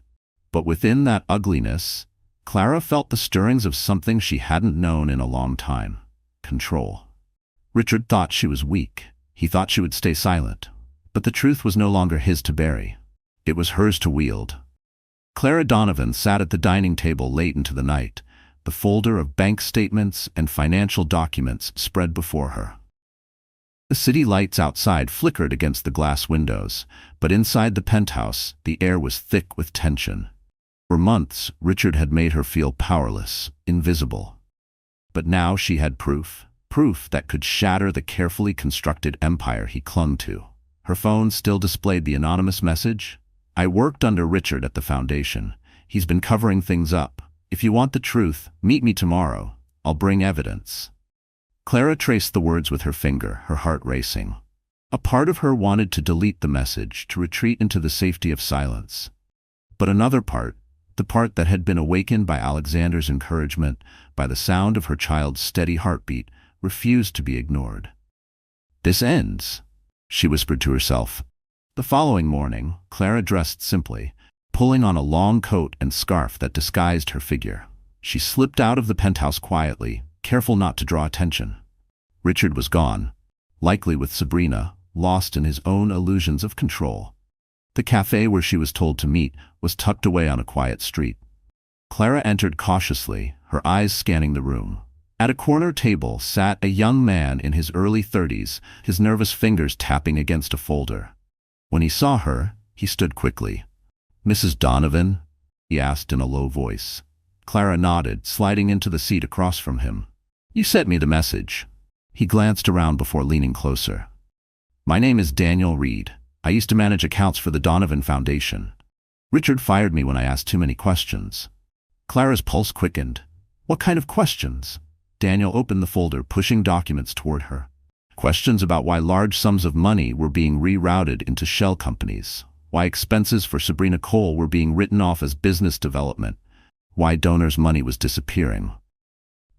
A: But within that ugliness, Clara felt the stirrings of something she hadn't known in a long time. Control. Richard thought she was weak. He thought she would stay silent. But the truth was no longer his to bury. It was hers to wield. Clara Donovan sat at the dining table late into the night, the folder of bank statements and financial documents spread before her. The city lights outside flickered against the glass windows, but inside the penthouse, the air was thick with tension. For months, Richard had made her feel powerless, invisible. But now she had proof that could shatter the carefully constructed empire he clung to. Her phone still displayed the anonymous message. I worked under Richard at the foundation. He's been covering things up. If you want the truth, meet me tomorrow. I'll bring evidence. Clara traced the words with her finger, her heart racing. A part of her wanted to delete the message, to retreat into the safety of silence. But another part, the part that had been awakened by Alexander's encouragement, by the sound of her child's steady heartbeat, refused to be ignored. This ends, she whispered to herself. The following morning, Clara dressed simply, pulling on a long coat and scarf that disguised her figure. She slipped out of the penthouse quietly, careful not to draw attention. Richard was gone, likely with Sabrina, lost in his own illusions of control. The cafe where she was told to meet was tucked away on a quiet street. Clara entered cautiously, her eyes scanning the room. At a corner table sat a young man in his early 30s, his nervous fingers tapping against a folder. When he saw her, he stood quickly. Mrs. Donovan? He asked in a low voice. Clara nodded, sliding into the seat across from him. You sent me the message. He glanced around before leaning closer. My name is Daniel Reed. I used to manage accounts for the Donovan Foundation. Richard fired me when I asked too many questions. Clara's pulse quickened. What kind of questions? Daniel opened the folder, pushing documents toward her. Questions about why large sums of money were being rerouted into shell companies, why expenses for Sabrina Cole were being written off as business development, why donors' money was disappearing.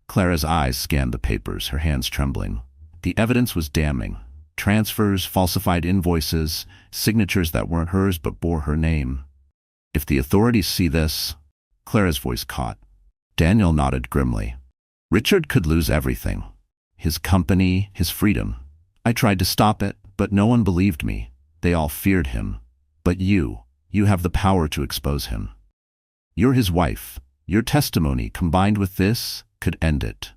A: Clara's eyes scanned the papers, her hands trembling. The evidence was damning. Transfers, falsified invoices, signatures that weren't hers but bore her name. If the authorities see this... Clara's voice caught. Daniel nodded grimly. Richard could lose everything. His company, his freedom. I tried to stop it, but no one believed me. They all feared him. But you have the power to expose him. You're his wife. Your testimony, combined with this, could end it.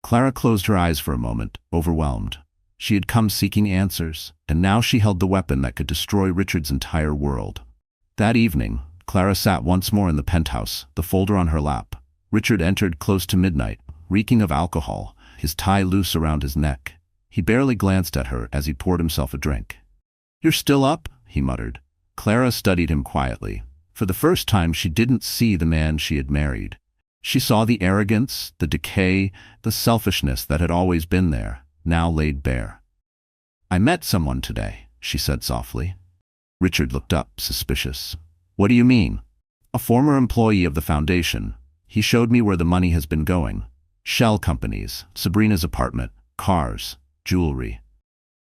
A: Clara closed her eyes for a moment, overwhelmed. She had come seeking answers, and now she held the weapon that could destroy Richard's entire world. That evening, Clara sat once more in the penthouse, the folder on her lap. Richard entered close to midnight, reeking of alcohol, his tie loose around his neck. He barely glanced at her as he poured himself a drink. You're still up? He muttered. Clara studied him quietly. For the first time, she didn't see the man she had married. She saw the arrogance, the decay, the selfishness that had always been there, now laid bare. I met someone today, she said softly. Richard looked up, suspicious. What do you mean? A former employee of the foundation. He showed me where the money has been going. Shell companies, Sabrina's apartment, cars, jewelry.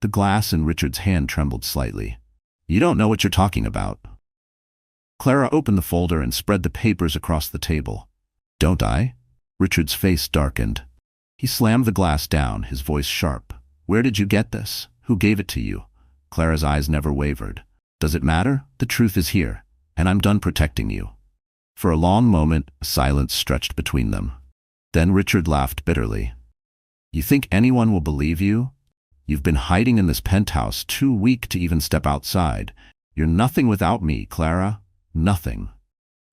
A: The glass in Richard's hand trembled slightly. You don't know what you're talking about. Clara opened the folder and spread the papers across the table. Don't I? Richard's face darkened. He slammed the glass down, his voice sharp. Where did you get this? Who gave it to you? Clara's eyes never wavered. Does it matter? The truth is here, and I'm done protecting you. For a long moment, silence stretched between them. Then Richard laughed bitterly. You think anyone will believe you? You've been hiding in this penthouse, too weak to even step outside. You're nothing without me, Clara. Nothing.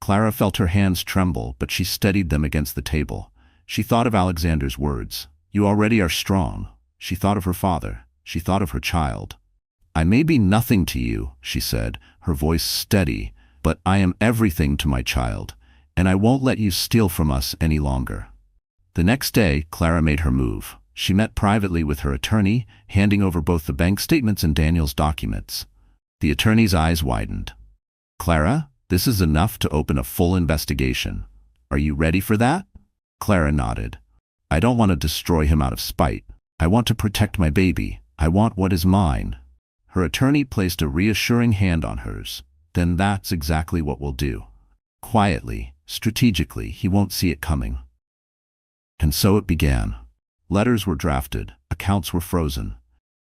A: Clara felt her hands tremble, but she steadied them against the table. She thought of Alexander's words. You already are strong. She thought of her father. She thought of her child. I may be nothing to you, she said, her voice steady, but I am everything to my child, and I won't let you steal from us any longer. The next day, Clara made her move. She met privately with her attorney, handing over both the bank statements and Daniel's documents. The attorney's eyes widened. Clara, this is enough to open a full investigation. Are you ready for that? Clara nodded. I don't want to destroy him out of spite. I want to protect my baby. I want what is mine. Her attorney placed a reassuring hand on hers. Then that's exactly what we'll do. Quietly, strategically, he won't see it coming. And so it began. Letters were drafted, accounts were frozen.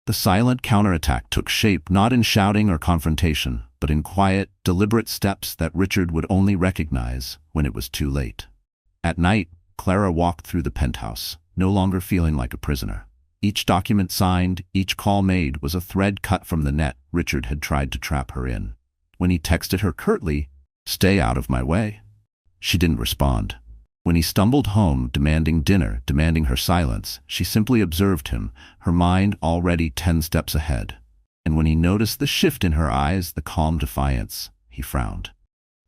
A: The silent counterattack took shape not in shouting or confrontation, but in quiet, deliberate steps that Richard would only recognize when it was too late. At night, Clara walked through the penthouse, no longer feeling like a prisoner. Each document signed, each call made was a thread cut from the net Richard had tried to trap her in. When he texted her curtly, "Stay out of my way," she didn't respond. When he stumbled home, demanding dinner, demanding her silence, she simply observed him, her mind already 10 steps ahead. And when he noticed the shift in her eyes, the calm defiance, he frowned.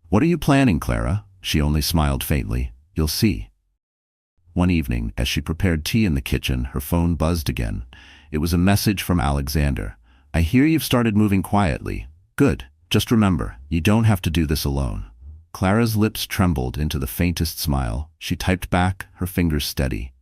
A: What are you planning, Clara? She only smiled faintly. You'll see. One evening, as she prepared tea in the kitchen, her phone buzzed again. It was a message from Alexander. I hear you've started moving quietly. Good. Just remember, you don't have to do this alone. Clara's lips trembled into the faintest smile. She typed back, her fingers steady.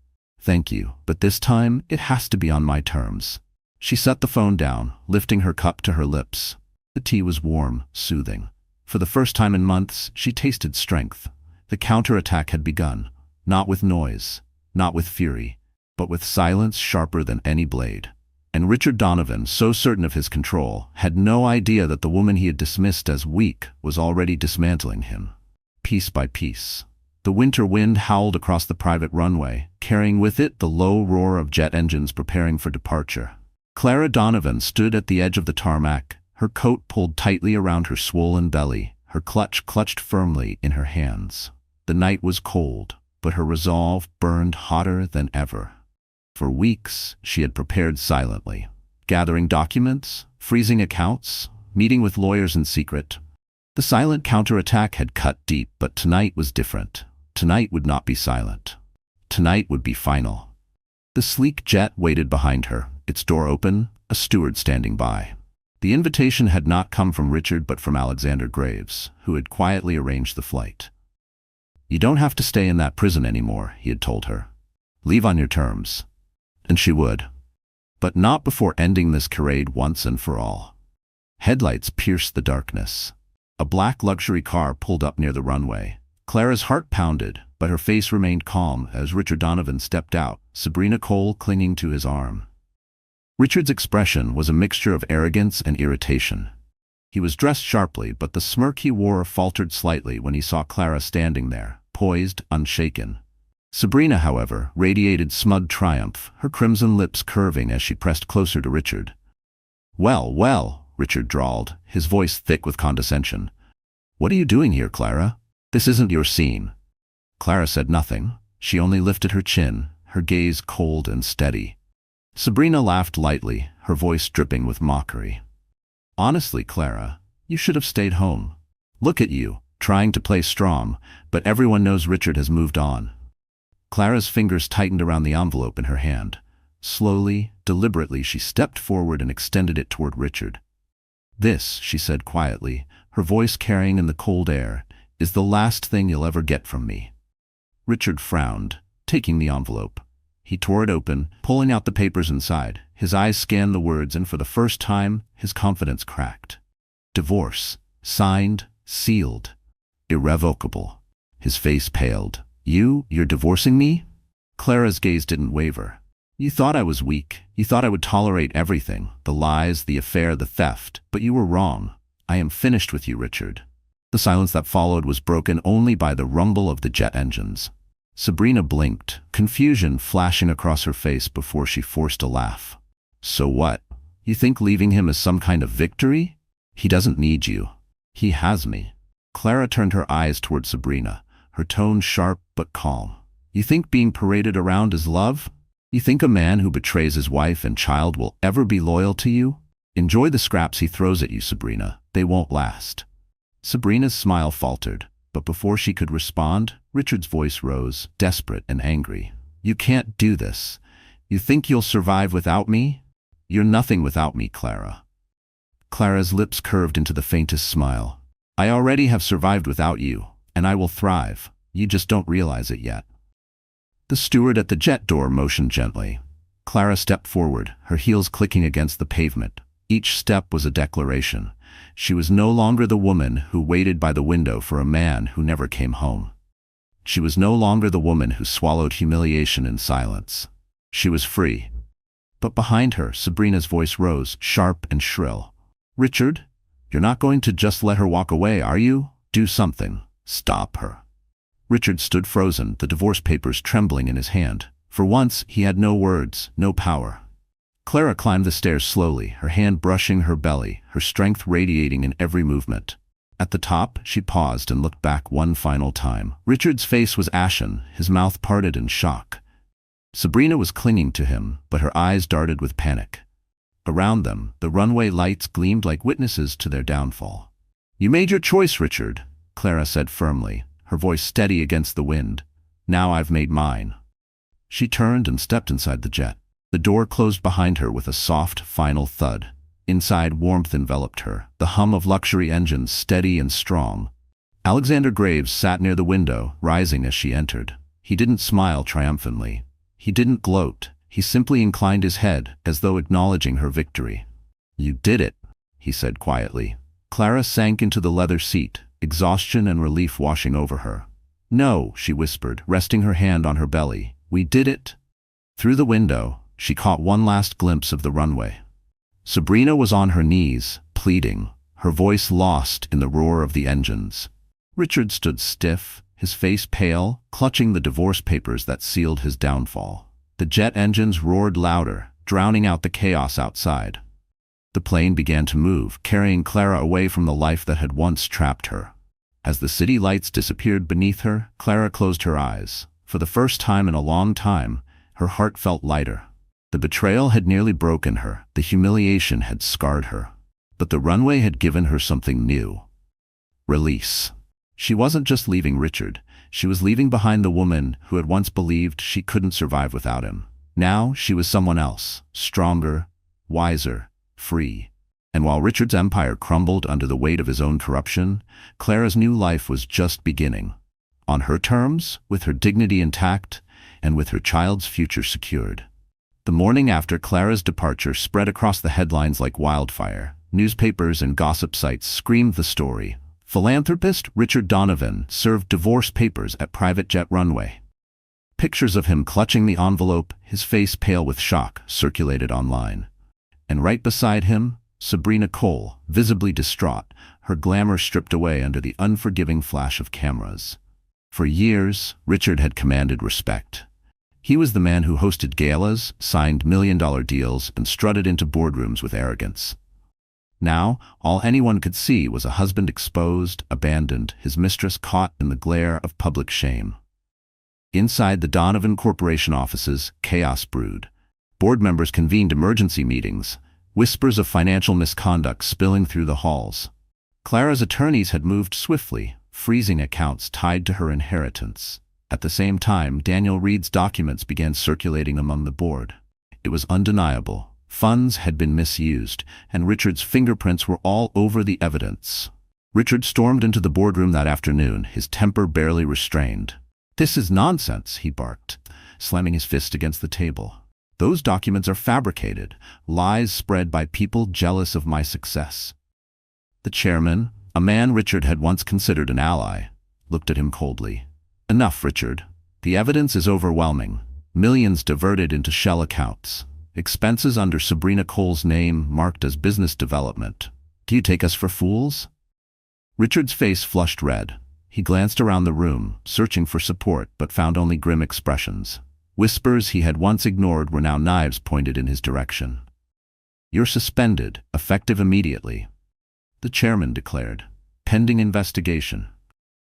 A: Thank you, but this time it has to be on my terms. She set the phone down, lifting her cup to her lips. The tea was warm, soothing. For the first time in months, she tasted strength. The counterattack had begun, not with noise, not with fury, but with silence sharper than any blade. And Richard Donovan, so certain of his control, had no idea that the woman he had dismissed as weak was already dismantling him. Piece by piece. The winter wind howled across the private runway, carrying with it the low roar of jet engines preparing for departure. Clara Donovan stood at the edge of the tarmac, her coat pulled tightly around her swollen belly, her clutch clutched firmly in her hands. The night was cold, but her resolve burned hotter than ever. For weeks, she had prepared silently, gathering documents, freezing accounts, meeting with lawyers in secret. The silent counterattack had cut deep, but tonight was different. Tonight would not be silent. Tonight would be final. The sleek jet waited behind her, its door open, a steward standing by. The invitation had not come from Richard but from Alexander Graves, who had quietly arranged the flight. "You don't have to stay in that prison anymore," he had told her. "Leave on your terms." And she would. But not before ending this charade once and for all. Headlights pierced the darkness. A black luxury car pulled up near the runway. Clara's heart pounded, but her face remained calm as Richard Donovan stepped out, Sabrina Cole clinging to his arm. Richard's expression was a mixture of arrogance and irritation. He was dressed sharply, but the smirk he wore faltered slightly when he saw Clara standing there, poised, unshaken. Sabrina, however, radiated smug triumph, her crimson lips curving as she pressed closer to Richard. "Well, well," Richard drawled, his voice thick with condescension. "What are you doing here, Clara? This isn't your scene." Clara said nothing. She only lifted her chin, her gaze cold and steady. Sabrina laughed lightly, her voice dripping with mockery. "Honestly, Clara, you should have stayed home. Look at you, trying to play strong, but everyone knows Richard has moved on." Clara's fingers tightened around the envelope in her hand. Slowly, deliberately, she stepped forward and extended it toward Richard. "This," she said quietly, her voice carrying in the cold air, "is the last thing you'll ever get from me." Richard frowned, taking the envelope. He tore it open, pulling out the papers inside. His eyes scanned the words, and for the first time, his confidence cracked. Divorce. Signed, sealed. Irrevocable. His face paled. You're divorcing me?" Clara's gaze didn't waver. "You thought I was weak. You thought I would tolerate everything, the lies, the affair, the theft. But you were wrong. I am finished with you, Richard." The silence that followed was broken only by the rumble of the jet engines. Sabrina blinked, confusion flashing across her face before she forced a laugh. "So what? You think leaving him is some kind of victory? He doesn't need you. He has me." Clara turned her eyes toward Sabrina, her tone sharp but calm. "You think being paraded around is love? You think a man who betrays his wife and child will ever be loyal to you? Enjoy the scraps he throws at you, Sabrina. They won't last." Sabrina's smile faltered, but before she could respond, Richard's voice rose, desperate and angry. "You can't do this. You think you'll survive without me? You're nothing without me, Clara." Clara's lips curved into the faintest smile. "I already have survived without you, and I will thrive. You just don't realize it yet." The steward at the jet door motioned gently. Clara stepped forward, her heels clicking against the pavement. Each step was a declaration. She was no longer the woman who waited by the window for a man who never came home. She was no longer the woman who swallowed humiliation in silence. She was free. But behind her, Sabrina's voice rose, sharp and shrill. "Richard, you're not going to just let her walk away, are you? Do something. Stop her." Richard stood frozen, the divorce papers trembling in his hand. For once, he had no words, no power. Clara climbed the stairs slowly, her hand brushing her belly, her strength radiating in every movement. At the top, she paused and looked back one final time. Richard's face was ashen, his mouth parted in shock. Sabrina was clinging to him, but her eyes darted with panic. Around them, the runway lights gleamed like witnesses to their downfall. "You made your choice, Richard," Clara said firmly, her voice steady against the wind. "Now I've made mine." She turned and stepped inside the jet. The door closed behind her with a soft, final thud. Inside, warmth enveloped her, the hum of luxury engines steady and strong. Alexander Graves sat near the window, rising as she entered. He didn't smile triumphantly. He didn't gloat. He simply inclined his head, as though acknowledging her victory. "You did it," he said quietly. Clara sank into the leather seat, exhaustion and relief washing over her. "No," she whispered, resting her hand on her belly. "We did it." Through the window, she caught one last glimpse of the runway. Sabrina was on her knees, pleading, her voice lost in the roar of the engines. Richard stood stiff, his face pale, clutching the divorce papers that sealed his downfall. The jet engines roared louder, drowning out the chaos outside. The plane began to move, carrying Clara away from the life that had once trapped her. As the city lights disappeared beneath her, Clara closed her eyes. For the first time in a long time, her heart felt lighter. The betrayal had nearly broken her, the humiliation had scarred her. But the runway had given her something new. Release. She wasn't just leaving Richard, she was leaving behind the woman who had once believed she couldn't survive without him. Now she was someone else, stronger, wiser, free. And while Richard's empire crumbled under the weight of his own corruption, Clara's new life was just beginning. On her terms, with her dignity intact, and with her child's future secured. The morning after Clara's departure spread across the headlines like wildfire. Newspapers and gossip sites screamed the story. Philanthropist Richard Donovan served divorce papers at private jet runway. Pictures of him clutching the envelope, his face pale with shock, circulated online. And right beside him, Sabrina Cole, visibly distraught, her glamour stripped away under the unforgiving flash of cameras. For years, Richard had commanded respect. He was the man who hosted galas, signed million-dollar deals, and strutted into boardrooms with arrogance. Now, all anyone could see was a husband exposed, abandoned, his mistress caught in the glare of public shame. Inside the Donovan Corporation offices, chaos brewed. Board members convened emergency meetings, whispers of financial misconduct spilling through the halls. Clara's attorneys had moved swiftly, freezing accounts tied to her inheritance. At the same time, Daniel Reed's documents began circulating among the board. It was undeniable. Funds had been misused, and Richard's fingerprints were all over the evidence. Richard stormed into the boardroom that afternoon, his temper barely restrained. "This is nonsense," he barked, slamming his fist against the table. "Those documents are fabricated, lies spread by people jealous of my success." The chairman, a man Richard had once considered an ally, looked at him coldly. "Enough, Richard. The evidence is overwhelming. Millions diverted into shell accounts. Expenses under Sabrina Cole's name marked as business development. Do you take us for fools?" Richard's face flushed red. He glanced around the room, searching for support, but found only grim expressions. Whispers he had once ignored were now knives pointed in his direction. "You're suspended, effective immediately," the chairman declared. "Pending investigation.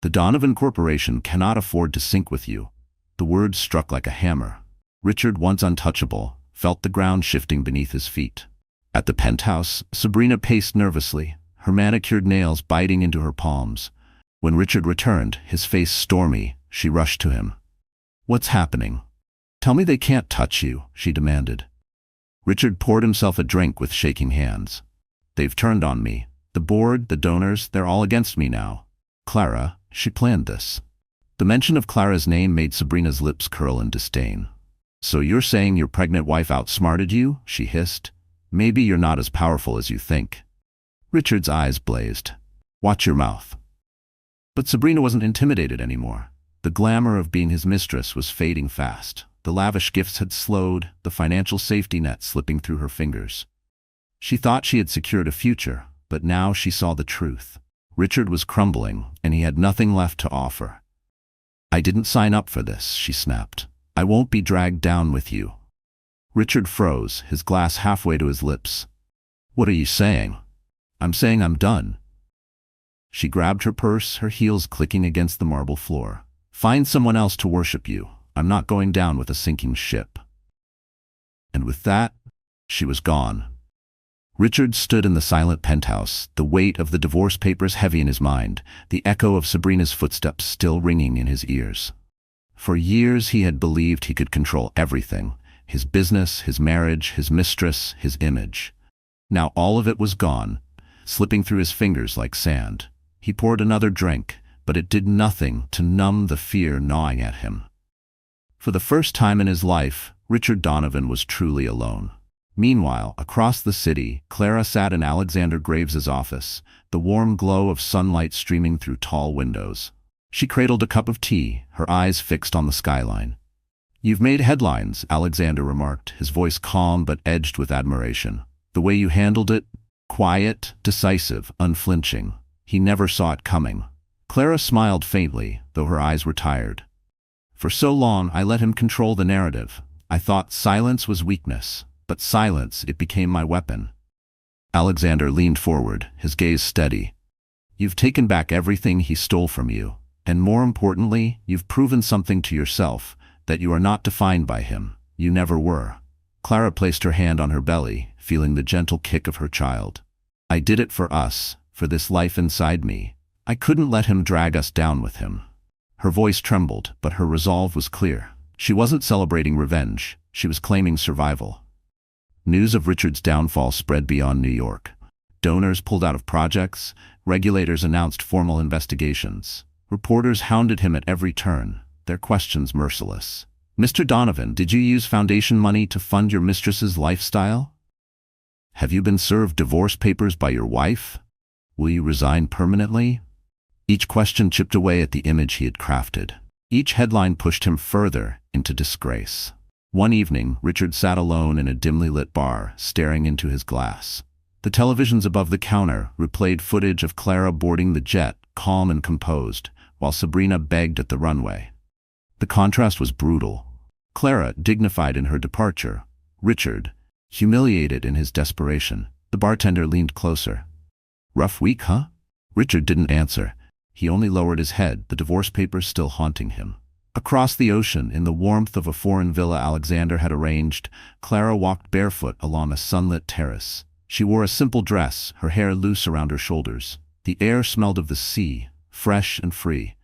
A: The Donovan Corporation cannot afford to sink with you." The words struck like a hammer. Richard, once untouchable, felt the ground shifting beneath his feet. At the penthouse, Sabrina paced nervously, her manicured nails biting into her palms. When Richard returned, his face stormy, she rushed to him. "What's happening? Tell me they can't touch you," she demanded. Richard poured himself a drink with shaking hands. "They've turned on me. The board, the donors, they're all against me now. Clara, she planned this." The mention of Clara's name made Sabrina's lips curl in disdain. "So you're saying your pregnant wife outsmarted you?" she hissed. "Maybe you're not as powerful as you think." Richard's eyes blazed. "Watch your mouth." But Sabrina wasn't intimidated anymore. The glamour of being his mistress was fading fast. The lavish gifts had slowed, the financial safety net slipping through her fingers. She thought she had secured a future, but now she saw the truth. Richard was crumbling, and he had nothing left to offer. "I didn't sign up for this," she snapped. "I won't be dragged down with you." Richard froze, his glass halfway to his lips. "What are you saying?" "I'm saying I'm done." She grabbed her purse, her heels clicking against the marble floor. "Find someone else to worship you. I'm not going down with a sinking ship." And with that, she was gone. Richard stood in the silent penthouse, the weight of the divorce papers heavy in his mind, the echo of Sabrina's footsteps still ringing in his ears. For years he had believed he could control everything, his business, his marriage, his mistress, his image. Now all of it was gone, slipping through his fingers like sand. He poured another drink, but it did nothing to numb the fear gnawing at him. For the first time in his life, Richard Donovan was truly alone. Meanwhile, across the city, Clara sat in Alexander Graves's office, the warm glow of sunlight streaming through tall windows. She cradled a cup of tea, her eyes fixed on the skyline. "You've made headlines," Alexander remarked, his voice calm but edged with admiration. "The way you handled it, quiet, decisive, unflinching. He never saw it coming." Clara smiled faintly, though her eyes were tired. "For so long I let him control the narrative. I thought silence was weakness, but silence, it became my weapon." Alexander leaned forward, his gaze steady. "You've taken back everything he stole from you, and more importantly, you've proven something to yourself, that you are not defined by him. You never were." Clara placed her hand on her belly, feeling the gentle kick of her child. I did it for us, for this life inside me. I couldn't let him drag us down with him. Her voice trembled, but her resolve was clear. She wasn't celebrating revenge, she was claiming survival. News of Richard's downfall spread beyond New York. Donors pulled out of projects, regulators announced formal investigations. Reporters hounded him at every turn, their questions merciless. Mr. Donovan, did you use foundation money to fund your mistress's lifestyle? Have you been served divorce papers by your wife? Will you resign permanently? Each question chipped away at the image he had crafted. Each headline pushed him further into disgrace. One evening, Richard sat alone in a dimly lit bar, staring into his glass. The televisions above the counter replayed footage of Clara boarding the jet, calm and composed, while Sabrina begged at the runway. The contrast was brutal. Clara, dignified in her departure. Richard, humiliated in his desperation. The bartender leaned closer. "Rough week, huh?" Richard didn't answer. He only lowered his head, the divorce papers still haunting him. Across the ocean, in the warmth of a foreign villa Alexander had arranged, Clara walked barefoot along a sunlit terrace. She wore a simple dress, her hair loose around her shoulders. The air smelled of the sea, fresh and free.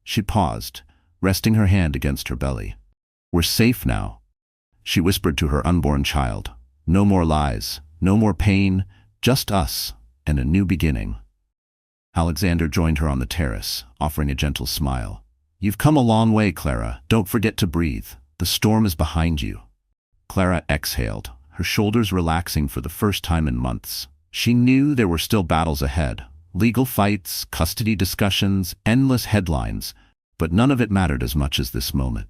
A: She paused, resting her hand against her belly. "We're safe now," she whispered to her unborn child. "No more lies, no more pain, just us, and a new beginning." Alexander joined her on the terrace, offering a gentle smile. "You've come a long way, Clara. Don't forget to breathe. The storm is behind you." Clara exhaled, her shoulders relaxing for the first time in months. She knew there were still battles ahead. Legal fights, custody discussions, endless headlines, but none of it mattered as much as this moment.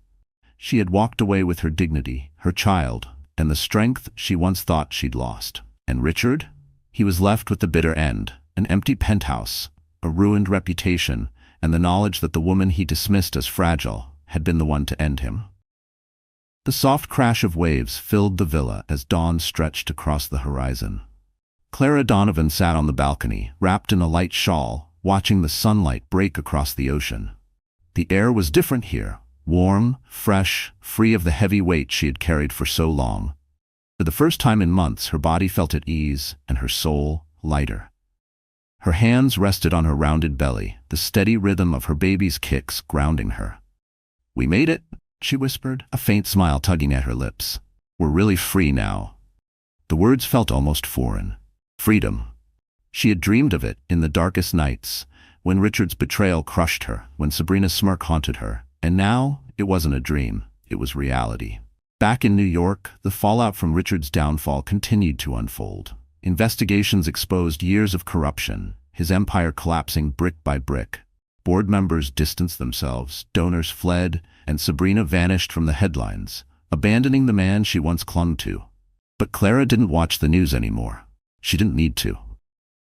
A: She had walked away with her dignity, her child, and the strength she once thought she'd lost. And Richard? He was left with the bitter end, an empty penthouse, a ruined reputation, and the knowledge that the woman he dismissed as fragile had been the one to end him. The soft crash of waves filled the villa as dawn stretched across the horizon. Clara Donovan sat on the balcony, wrapped in a light shawl, watching the sunlight break across the ocean. The air was different here, warm, fresh, free of the heavy weight she had carried for so long. For the first time in months, her body felt at ease and her soul lighter. Her hands rested on her rounded belly, the steady rhythm of her baby's kicks grounding her. "We made it," she whispered, a faint smile tugging at her lips. "We're really free now." The words felt almost foreign. Freedom. She had dreamed of it in the darkest nights, when Richard's betrayal crushed her, when Sabrina's smirk haunted her. And now, it wasn't a dream, it was reality. Back in New York, the fallout from Richard's downfall continued to unfold. Investigations exposed years of corruption, his empire collapsing brick by brick. Board members distanced themselves, donors fled, and Sabrina vanished from the headlines, abandoning the man she once clung to. But Clara didn't watch the news anymore. She didn't need to.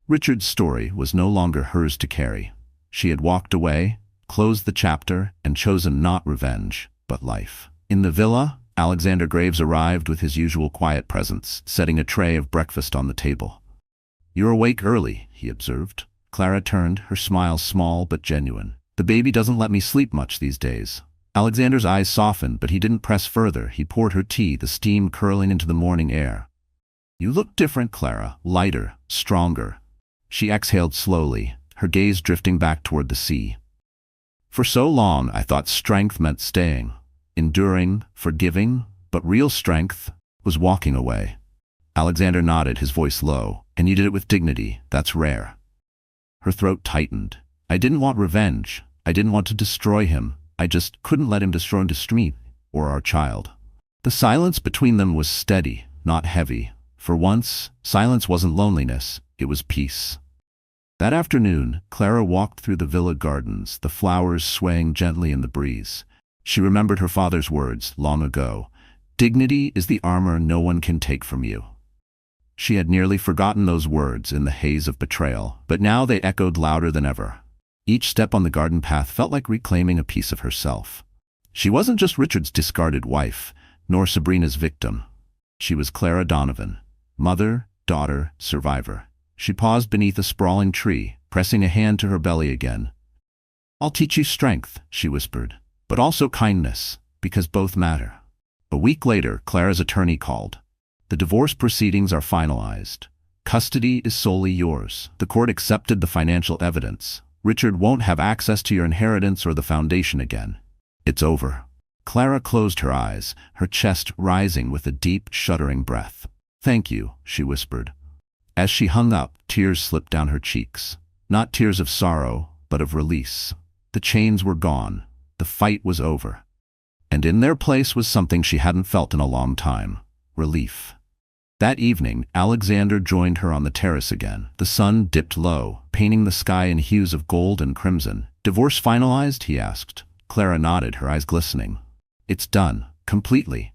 A: Richard's story was no longer hers to carry. She had walked away, closed the chapter, and chosen not revenge, but life. In the villa, Alexander Graves arrived with his usual quiet presence, setting a tray of breakfast on the table. "You're awake early," he observed. Clara turned, her smile small but genuine. "The baby doesn't let me sleep much these days." Alexander's eyes softened, but he didn't press further. He poured her tea, the steam curling into the morning air. "You look different, Clara, lighter, stronger." She exhaled slowly, her gaze drifting back toward the sea. "For so long, I thought strength meant staying, enduring, forgiving, but real strength was walking away." Alexander nodded, his voice low. "And you did it with dignity. That's rare." Her throat tightened. "I didn't want revenge. I didn't want to destroy him. I just couldn't let him destroy me or our child." The silence between them was steady, not heavy. For once, silence wasn't loneliness, it was peace. That afternoon, Clara walked through the villa gardens, the flowers swaying gently in the breeze. She remembered her father's words long ago. "Dignity is the armor no one can take from you." She had nearly forgotten those words in the haze of betrayal, but now they echoed louder than ever. Each step on the garden path felt like reclaiming a piece of herself. She wasn't just Richard's discarded wife, nor Sabrina's victim. She was Clara Donovan, mother, daughter, survivor. She paused beneath a sprawling tree, pressing a hand to her belly again. "I'll teach you strength," she whispered, "but also kindness, because both matter." A week later, Clara's attorney called. The divorce proceedings are finalized. Custody is solely yours. The court accepted the financial evidence. Richard won't have access to your inheritance or the foundation again. It's over. Clara closed her eyes, her chest rising with a deep, shuddering breath. Thank you, she whispered. As she hung up, tears slipped down her cheeks. Not tears of sorrow, but of release. The chains were gone. The fight was over. And in their place was something she hadn't felt in a long time: relief. That evening, Alexander joined her on the terrace again. The sun dipped low, painting the sky in hues of gold and crimson. Divorce finalized? He asked. Clara nodded, her eyes glistening. It's done, completely.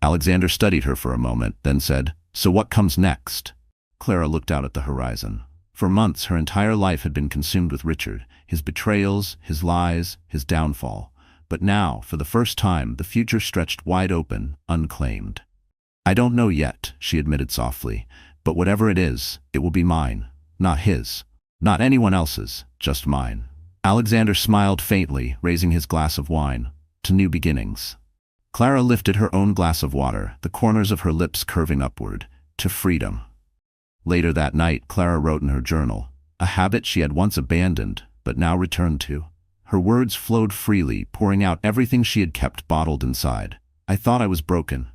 A: Alexander studied her for a moment, then said, So what comes next? Clara looked out at the horizon. For months, her entire life had been consumed with Richard, his betrayals, his lies, his downfall. But now, for the first time, the future stretched wide open, unclaimed. I don't know yet, she admitted softly, but whatever it is, it will be mine, not his. Not anyone else's, just mine. Alexander smiled faintly, raising his glass of wine. To new beginnings. Clara lifted her own glass of water, the corners of her lips curving upward. To freedom. Later that night, Clara wrote in her journal, a habit she had once abandoned, but now returned to. Her words flowed freely, pouring out everything she had kept bottled inside. I thought I was broken.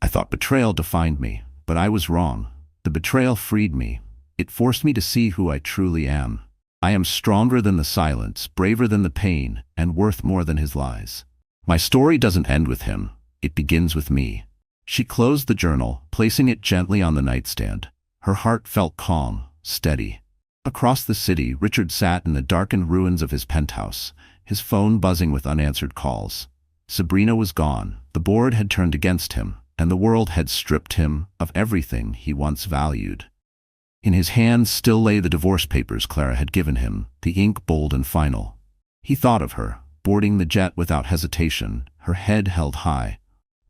A: I thought betrayal defined me, but I was wrong. The betrayal freed me. It forced me to see who I truly am. I am stronger than the silence, braver than the pain, and worth more than his lies. My story doesn't end with him. It begins with me. She closed the journal, placing it gently on the nightstand. Her heart felt calm, steady. Across the city, Richard sat in the darkened ruins of his penthouse, his phone buzzing with unanswered calls. Sabrina was gone. The board had turned against him, and the world had stripped him of everything he once valued. In his hands still lay the divorce papers Clara had given him, the ink bold and final. He thought of her, boarding the jet without hesitation, her head held high.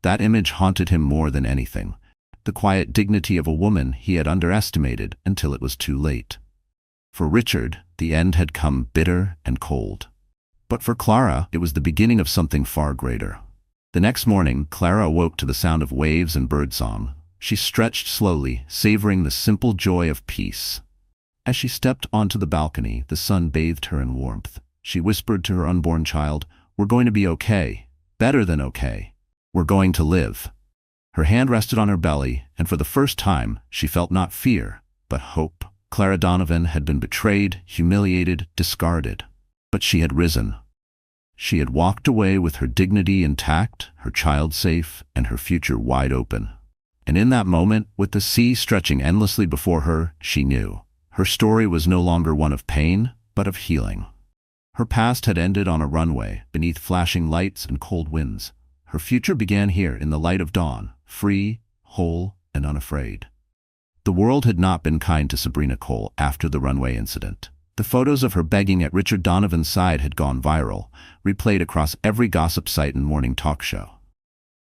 A: That image haunted him more than anything, the quiet dignity of a woman he had underestimated until it was too late. For Richard, the end had come bitter and cold. But for Clara, it was the beginning of something far greater. The next morning, Clara awoke to the sound of waves and birdsong. She stretched slowly, savoring the simple joy of peace. As she stepped onto the balcony, the sun bathed her in warmth. She whispered to her unborn child, "We're going to be okay. Better than okay. We're going to live." Her hand rested on her belly, and for the first time, she felt not fear, but hope. Clara Donovan had been betrayed, humiliated, discarded. But she had risen. She had walked away with her dignity intact, her child safe, and her future wide open. And in that moment, with the sea stretching endlessly before her, she knew. Her story was no longer one of pain, but of healing. Her past had ended on a runway, beneath flashing lights and cold winds. Her future began here in the light of dawn, free, whole, and unafraid. The world had not been kind to Sabrina Cole after the runway incident. The photos of her begging at Richard Donovan's side had gone viral, replayed across every gossip site and morning talk show.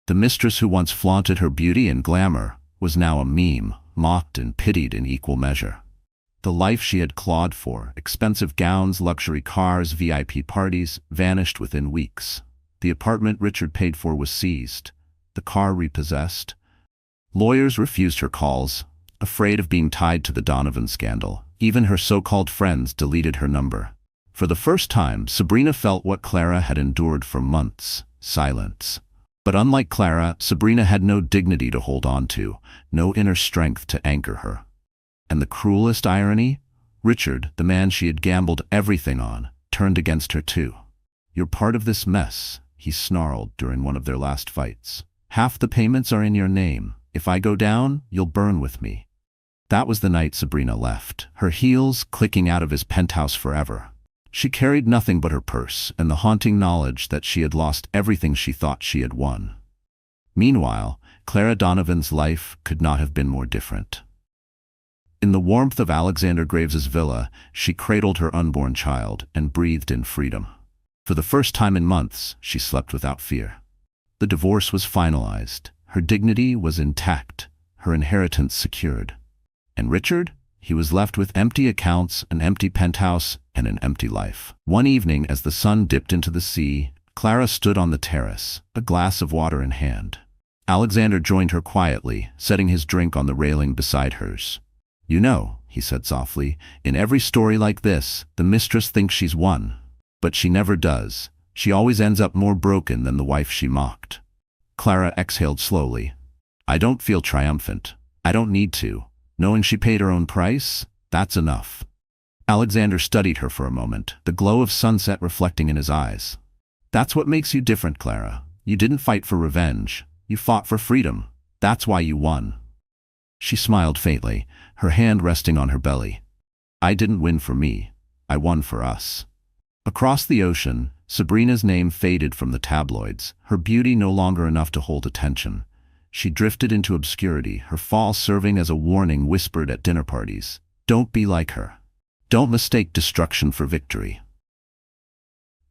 A: The mistress who once flaunted her beauty and glamour was now a meme, mocked and pitied in equal measure. The life she had clawed for, expensive gowns, luxury cars, VIP parties, vanished within weeks. The apartment Richard paid for was seized, the car repossessed. Lawyers refused her calls, afraid of being tied to the Donovan scandal. Even her so-called friends deleted her number. For the first time, Sabrina felt what Clara had endured for months: silence. But unlike Clara, Sabrina had no dignity to hold on to, no inner strength to anchor her. And the cruelest irony? Richard, the man she had gambled everything on, turned against her too. "You're part of this mess," he snarled during one of their last fights. "Half the payments are in your name. If I go down, you'll burn with me." That was the night Sabrina left, her heels clicking out of his penthouse forever. She carried nothing but her purse and the haunting knowledge that she had lost everything she thought she had won. Meanwhile, Clara Donovan's life could not have been more different. In the warmth of Alexander Graves's villa, she cradled her unborn child and breathed in freedom. For the first time in months, she slept without fear. The divorce was finalized. Her dignity was intact, her inheritance secured. And Richard? He was left with empty accounts, an empty penthouse, and an empty life. One evening, as the sun dipped into the sea, Clara stood on the terrace, a glass of water in hand. Alexander joined her quietly, setting his drink on the railing beside hers. "You know," he said softly, "in every story like this, the mistress thinks she's won. But she never does. She always ends up more broken than the wife she mocked." Clara exhaled slowly. "I don't feel triumphant. I don't need to. Knowing she paid her own price, that's enough." Alexander studied her for a moment, the glow of sunset reflecting in his eyes. "That's what makes you different, Clara. You didn't fight for revenge. You fought for freedom. That's why you won." She smiled faintly, her hand resting on her belly. "I didn't win for me. I won for us." Across the ocean, Sabrina's name faded from the tabloids, her beauty no longer enough to hold attention. She drifted into obscurity, her fall serving as a warning whispered at dinner parties. Don't be like her. Don't mistake destruction for victory.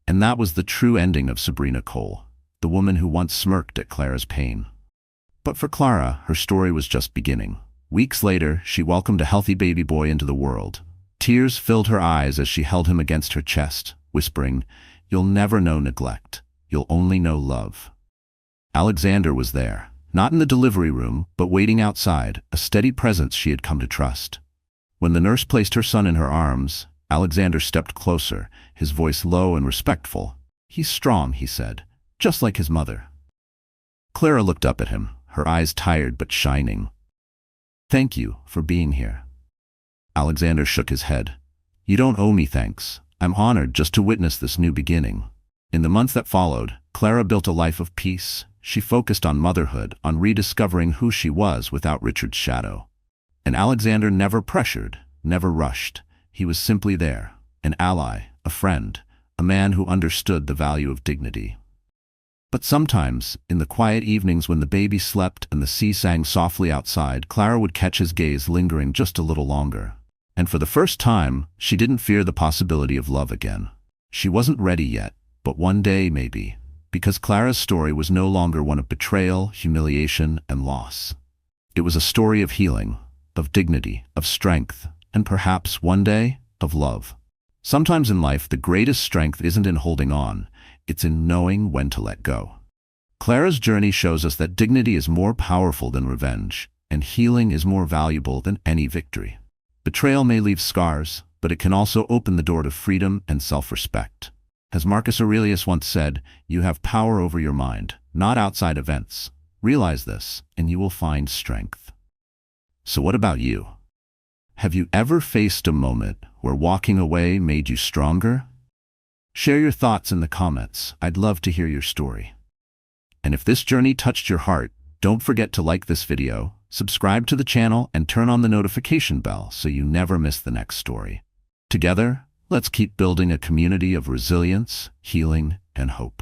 A: And that was the true ending of Sabrina Cole, the woman who once smirked at Clara's pain. But for Clara, her story was just beginning. Weeks later, she welcomed a healthy baby boy into the world. Tears filled her eyes as she held him against her chest, whispering, "You'll never know neglect. You'll only know love." Alexander was there, not in the delivery room, but waiting outside, a steady presence she had come to trust. When the nurse placed her son in her arms, Alexander stepped closer, his voice low and respectful. "He's strong," he said, "just like his mother." Clara looked up at him, her eyes tired but shining. "Thank you for being here." Alexander shook his head. "You don't owe me thanks. I'm honored just to witness this new beginning." In the months that followed, Clara built a life of peace. She focused on motherhood, on rediscovering who she was without Richard's shadow. And Alexander never pressured, never rushed. He was simply there, an ally, a friend, a man who understood the value of dignity. But sometimes, in the quiet evenings when the baby slept and the sea sang softly outside, Clara would catch his gaze lingering just a little longer. And for the first time, she didn't fear the possibility of love again. She wasn't ready yet, but one day maybe, because Clara's story was no longer one of betrayal, humiliation, and loss. It was a story of healing, of dignity, of strength, and perhaps one day, of love. Sometimes in life, the greatest strength isn't in holding on, it's in knowing when to let go. Clara's journey shows us that dignity is more powerful than revenge, and healing is more valuable than any victory. Betrayal may leave scars, but it can also open the door to freedom and self-respect. As Marcus Aurelius once said, "You have power over your mind, not outside events. Realize this, and you will find strength." So what about you? Have you ever faced a moment where walking away made you stronger? Share your thoughts in the comments. I'd love to hear your story. And if this journey touched your heart, don't forget to like this video, subscribe to the channel, and turn on the notification bell so you never miss the next story. Together, let's keep building a community of resilience, healing, and hope.